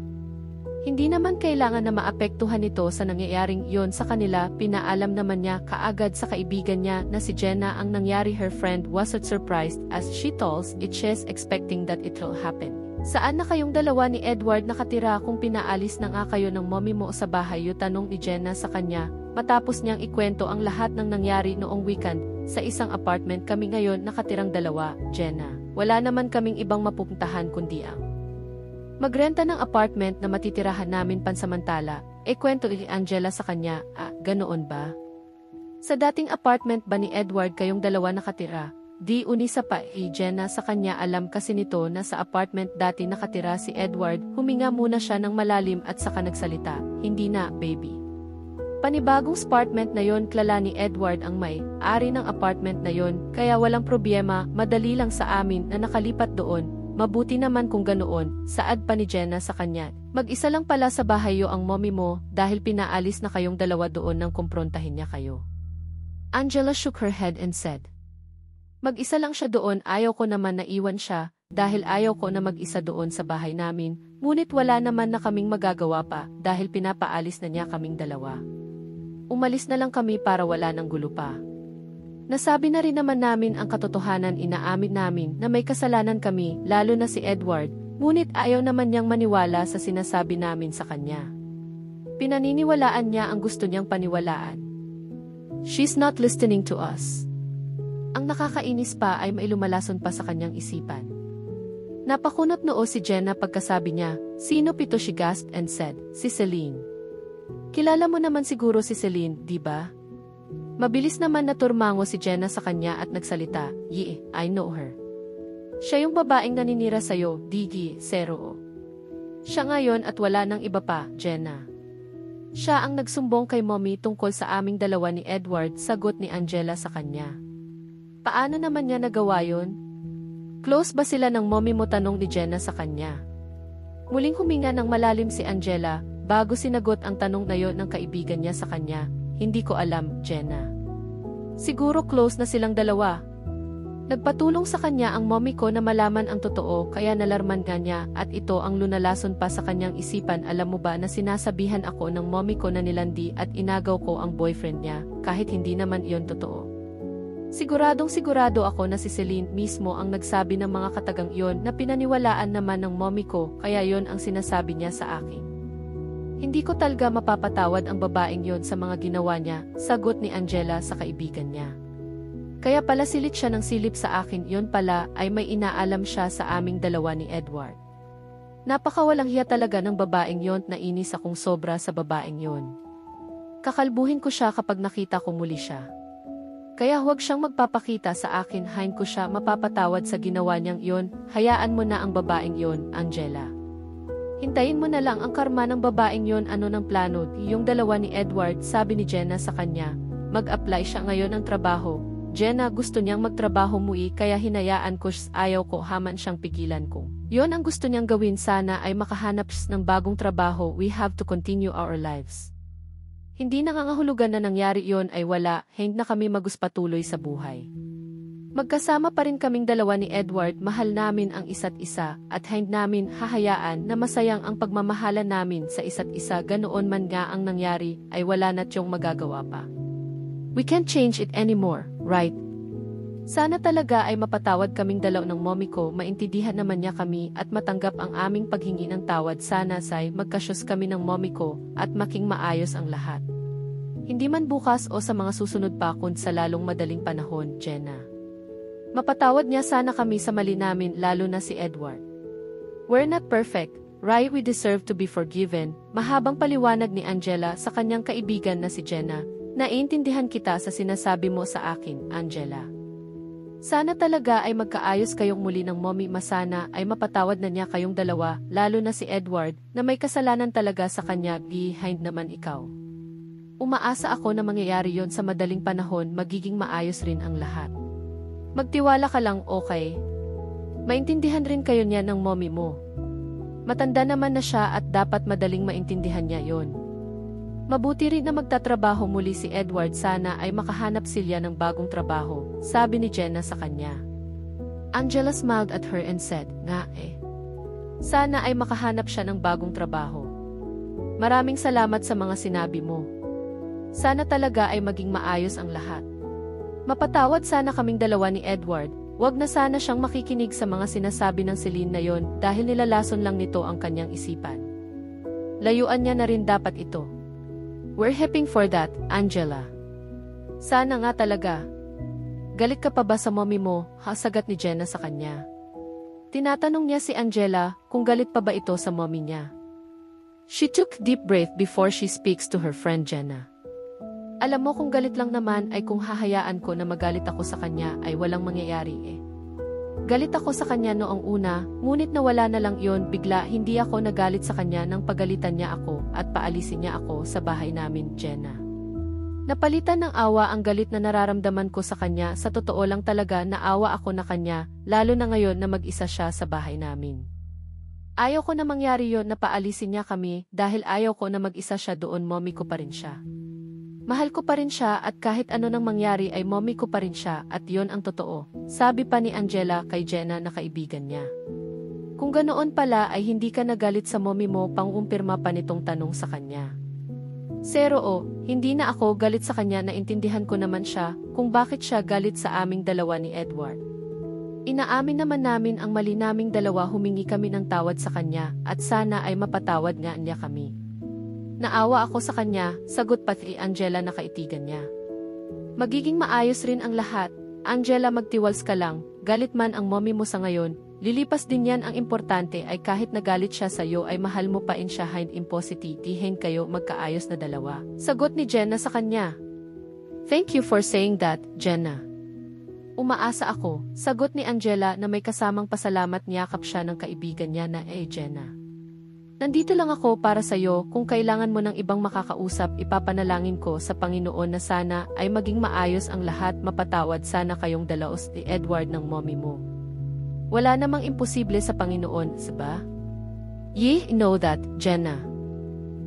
Hindi naman kailangan na maapektuhan nito sa nangyayaring iyon sa kanila, pinaalam naman niya kaagad sa kaibigan niya na si Jenna ang nangyari. Her friend was surprised as she told it, she's expecting that it will happen. Saan na kayong dalawa ni Edward nakatira kung pinaalis na nga kayo ng mommy mo sa bahay? Tanong ni Jenna sa kanya, matapos niyang ikwento ang lahat ng nangyari noong weekend. Sa isang apartment kami ngayon nakatirang dalawa, Jenna. Wala naman kaming ibang mapupuntahan kundi ang magrenta ng apartment na matitirahan namin pansamantala. Kwento ni Angela sa kanya, ganoon ba? Sa dating apartment ba ni Edward kayong dalawa nakatira? Di unisa pa Jenna sa kanya, alam kasi nito na sa apartment dati nakatira si Edward. Huminga muna siya ng malalim at saka nagsalita, hindi na, baby. Panibagong apartment na yon, klala ni Edward ang may-ari ng apartment na yon, kaya walang problema, madali lang sa amin na nakalipat doon. Mabuti naman kung ganoon, saad pa ni Jenna sa kanya. Mag-isa lang pala sa bahay yo ang mommy mo dahil pinaalis na kayong dalawa doon nang kumprontahin niya kayo. Angela shook her head and said, mag-isa lang siya doon, ayaw ko naman na iwan siya, dahil ayaw ko na mag-isa doon sa bahay namin, ngunit wala naman na kaming magagawa pa, dahil pinapaalis na niya kaming dalawa. Umalis na lang kami para wala ng gulo pa. Nasabi na rin naman namin ang katotohanan, inaamin namin na may kasalanan kami, lalo na si Edward, ngunit ayaw naman niyang maniwala sa sinasabi namin sa kanya. Pinaniniwalaan niya ang gusto niyang paniwalaan. She's not listening to us. Ang nakakainis pa ay may lumalason pa sa kanyang isipan. Napakunot noo si Jenna pagkasabi niya, sino pito? She gasped and said, si Celine. Kilala mo naman siguro si Celine, di ba? Mabilis naman naturmango si Jenna sa kanya at nagsalita, I know her. Siya yung babaeng naninira sa'yo, Digi, Zero. Siya ngayon at wala nang iba pa, Jenna. Siya ang nagsumbong kay mommy tungkol sa aming dalawa ni Edward, sagot ni Angela sa kanya. Paano naman niya nagawa yun? Close ba sila ng mommy mo? Tanong ni Jenna sa kanya. Muling huminga ng malalim si Angela, bago sinagot ang tanong na yon ng kaibigan niya sa kanya. Hindi ko alam, Jenna. Siguro close na silang dalawa. Nagpatulong sa kanya ang mommy ko na malaman ang totoo, kaya nalarman nga niya, at ito ang lunalason pa sa kanyang isipan. Alam mo ba na sinasabihan ako ng mommy ko na nilandi at inagaw ko ang boyfriend niya, kahit hindi naman iyon totoo. Siguradong sigurado ako na si Celine mismo ang nagsabi ng mga katagang iyon na pinaniwalaan naman ng mommy ko, kaya yon ang sinasabi niya sa akin. Hindi ko talaga mapapatawad ang babaeng yon sa mga ginawa niya, sagot ni Angela sa kaibigan niya. Kaya pala silit siya ng silip sa akin, yon pala ay may inaalam siya sa aming dalawa ni Edward. Napakawalang hiya talaga ng babaeng yon, nainis akong sobra sa babaeng yon. Kakalbuhin ko siya kapag nakita ko muli siya. Kaya huwag siyang magpapakita sa akin, hain ko siya mapapatawad sa ginawa niyang iyon. Hayaan mo na ang babaeng iyon, Angela. Hintayin mo na lang ang karma ng babaeng iyon. Ano ng plano yung dalawa ni Edward? Sabi ni Jenna sa kanya. Mag-apply siya ngayon ng trabaho. Jenna, gusto niyang magtrabaho muli, kaya hinayaan ko siya. Ayaw ko haman siyang pigilan ko. Yon ang gusto niyang gawin, sana ay makahanap ng bagong trabaho. We have to continue our lives. Hindi nangangahulugan na nangyari yon ay wala, hindi na kami maguspatuloy sa buhay. Magkasama pa rin kaming dalawa ni Edward, mahal namin ang isa't isa, at hindi namin hahayaan na masayang ang pagmamahalan namin sa isa't isa. Ganoon man nga ang nangyari, ay wala na tiyong magagawa pa. We can't change it anymore, right? Sana talaga ay mapatawad kaming dalaw ng mommy ko, maintindihan naman niya kami at matanggap ang aming paghingi ng tawad. Sana say magkasyos kami ng mommy ko at making maayos ang lahat. Hindi man bukas o sa mga susunod pa kundi sa lalong madaling panahon, Jenna. Mapatawad niya sana kami sa mali namin, lalo na si Edward. We're not perfect, right? We deserve to be forgiven. Mahabang paliwanag ni Angela sa kanyang kaibigan na si Jenna. Naiintindihan kita sa sinasabi mo sa akin, Angela. Sana talaga ay magkaayos kayong muli ng mommy, masana ay mapatawad na niya kayong dalawa, lalo na si Edward, na may kasalanan talaga sa kanya, behind naman ikaw. Umaasa ako na mangyayari yon sa madaling panahon, magiging maayos rin ang lahat. Magtiwala ka lang, okay? Maintindihan rin kayo niya ng mommy mo. Matanda naman na siya at dapat madaling maintindihan niya yon. Mabuti rin na magtatrabaho muli si Edward, sana ay makahanap sila ng bagong trabaho, sabi ni Jenna sa kanya. Angela smiled at her and said, nga sana ay makahanap siya ng bagong trabaho. Maraming salamat sa mga sinabi mo. Sana talaga ay maging maayos ang lahat. Mapatawad sana kaming dalawa ni Edward, Huwag na sana siyang makikinig sa mga sinasabi ng Celine na yon dahil nilalason lang nito ang kanyang isipan. Layuan niya na rin dapat ito. We're hoping for that, Angela. Sana nga talaga. Galit ka pa ba sa mommy mo, sagat ni Jenna sa kanya. Tinatanong niya si Angela kung galit pa ba ito sa mommy niya. She took deep breath before she speaks to her friend Jenna. Alam mo kung galit lang naman ay kung hahayaan ko na magalit ako sa kanya ay walang mangyayari eh. Galit ako sa kanya noong una, ngunit nawala na lang iyon bigla hindi ako nagalit sa kanya nang pagalitan niya ako at paalisin niya ako sa bahay namin, Jenna. Napalitan ng awa ang galit na nararamdaman ko sa kanya, sa totoo lang talaga naawa ako na kanya, lalo na ngayon na mag-isa siya sa bahay namin. Ayaw ko na mangyari yon na paalisin niya kami dahil ayaw ko na mag-isa siya doon, mommy ko pa rin siya. Mahal ko pa rin siya at kahit ano nang mangyari ay mommy ko pa rin siya at yon ang totoo, sabi pa ni Angela kay Jenna na kaibigan niya. Kung ganoon pala ay hindi ka nagalit sa mommy mo, pang-umpirma pa nitong tanong sa kanya. Hindi na ako galit sa kanya, naintindihan ko naman siya kung bakit siya galit sa aming dalawa ni Edward. Inaamin naman namin ang mali naming dalawa, humingi kami ng tawad sa kanya at sana ay mapatawad nga niya kami. Naawa ako sa kanya, sagot pa ni Angela na kaitigan niya. Magiging maayos rin ang lahat, Angela, magtiwals ka lang, galit man ang mommy mo sa ngayon, lilipas din yan, ang importante ay kahit nagalit siya sa iyo ay mahal mo pa rin siya, hind impositive kayo magkaayos na dalawa. Sagot ni Jenna sa kanya. Thank you for saying that, Jenna. Umaasa ako, sagot ni Angela na may kasamang pasalamat, niyakap siya ng kaibigan niya na Jenna. Nandito lang ako para sa iyo, kung kailangan mo ng ibang makakausap, ipapanalangin ko sa Panginoon na sana ay maging maayos ang lahat, mapatawad sana kayong dalaos ni Edward ng mommy mo. Wala namang imposible sa Panginoon, diba? You know that, Jenna.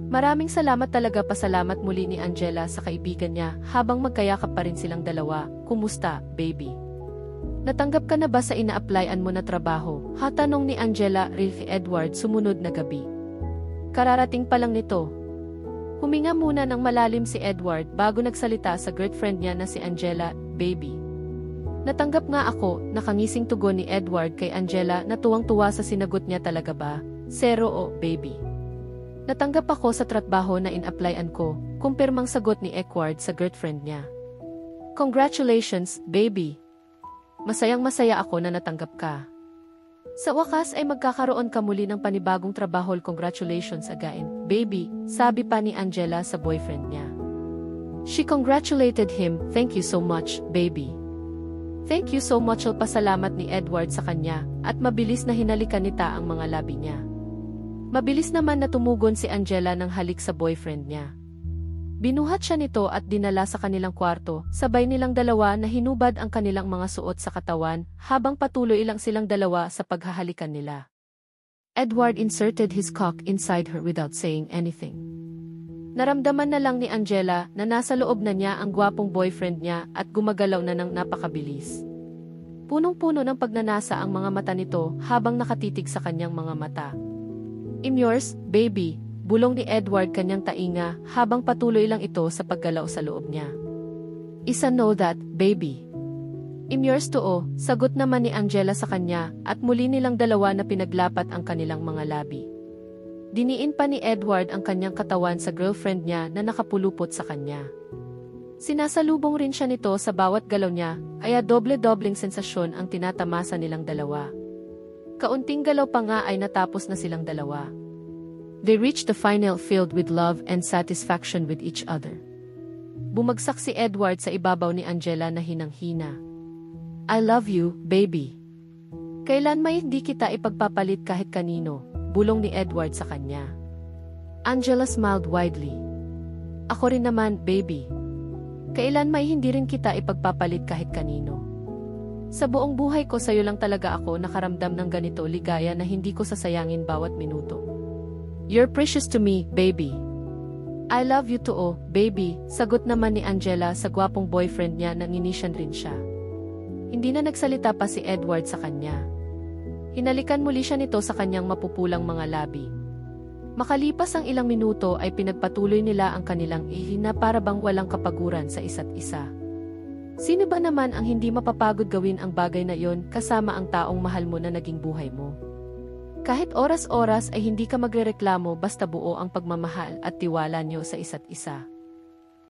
Maraming salamat talaga, pasalamat muli ni Angela sa kaibigan niya habang magkayakap pa rin silang dalawa. Kumusta, baby? Natanggap ka na ba sa ina-applyan mo na trabaho? Tanong ni Angela kay Edward sumunod na gabi. Kararating pa lang nito. Huminga muna ng malalim si Edward bago nagsalita sa girlfriend niya na si Angela, baby. Natanggap nga ako, nakangising tugon ni Edward kay Angela na tuwang-tuwa sa sinagot niya. Talaga ba? Baby. Natanggap ako sa trabaho na in-applyan ko, kumpirmang sagot ni Edward sa girlfriend niya. Congratulations, baby. Masayang-masaya ako na natanggap ka. Sa wakas ay magkakaroon ka muli ng panibagong trabaho. Congratulations again, baby, sabi pa ni Angela sa boyfriend niya. She congratulated him. Thank you so much, baby. Thank you so much. Pasalamat ni Edward sa kanya at mabilis na hinalikan nita ang mga labi niya. Mabilis naman na tumugon si Angela ng halik sa boyfriend niya. Binuhat siya nito at dinala sa kanilang kwarto, sabay nilang dalawa na hinubad ang kanilang mga suot sa katawan, habang patuloy lang silang dalawa sa paghahalikan nila. Edward inserted his cock inside her without saying anything. Naramdaman na lang ni Angela na nasa loob na niya ang gwapong boyfriend niya at gumagalaw na ng napakabilis. Punong-puno ng pagnanasa ang mga mata nito habang nakatitig sa kanyang mga mata. I'm yours, baby. Bulong ni Edward kanyang tainga habang patuloy lang ito sa paggalaw sa loob niya. Isa know that, baby. I'm yours too, sagot naman ni Angela sa kanya at muli nilang dalawa na pinaglapat ang kanilang mga labi. Diniin pa ni Edward ang kanyang katawan sa girlfriend niya na nakapulupot sa kanya. Sinasalubong rin siya nito sa bawat galaw niya, kaya doble-dobleng sensasyon ang tinatamasa nilang dalawa. Kaunting galaw pa nga ay natapos na silang dalawa. They reached the final filled with love and satisfaction with each other. Bumagsak si Edward sa ibabaw ni Angela na hinang-hina. I love you, baby. Kailan may hindi kita ipagpapalit kahit kanino, bulong ni Edward sa kanya. Angela smiled widely. Ako rin naman, baby. Kailan may hindi rin kita ipagpapalit kahit kanino. Sa buong buhay ko sa'yo lang talaga ako nakaramdam ng ganito ligaya na hindi ko sasayangin bawat minuto. You're precious to me, baby. I love you too, baby, sagot naman ni Angela sa gwapong boyfriend niya nang inisyan rin siya. Hindi na nagsalita pa si Edward sa kanya. Hinalikan muli siya nito sa kanyang mapupulang mga labi. Makalipas ang ilang minuto ay pinagpatuloy nila ang kanilang ihina para bang walang kapaguran sa isa't isa. Sino ba naman ang hindi mapapagod gawin ang bagay na yon kasama ang taong mahal mo na naging buhay mo? Kahit oras-oras ay hindi ka magrereklamo basta buo ang pagmamahal at tiwala nyo sa isa't isa.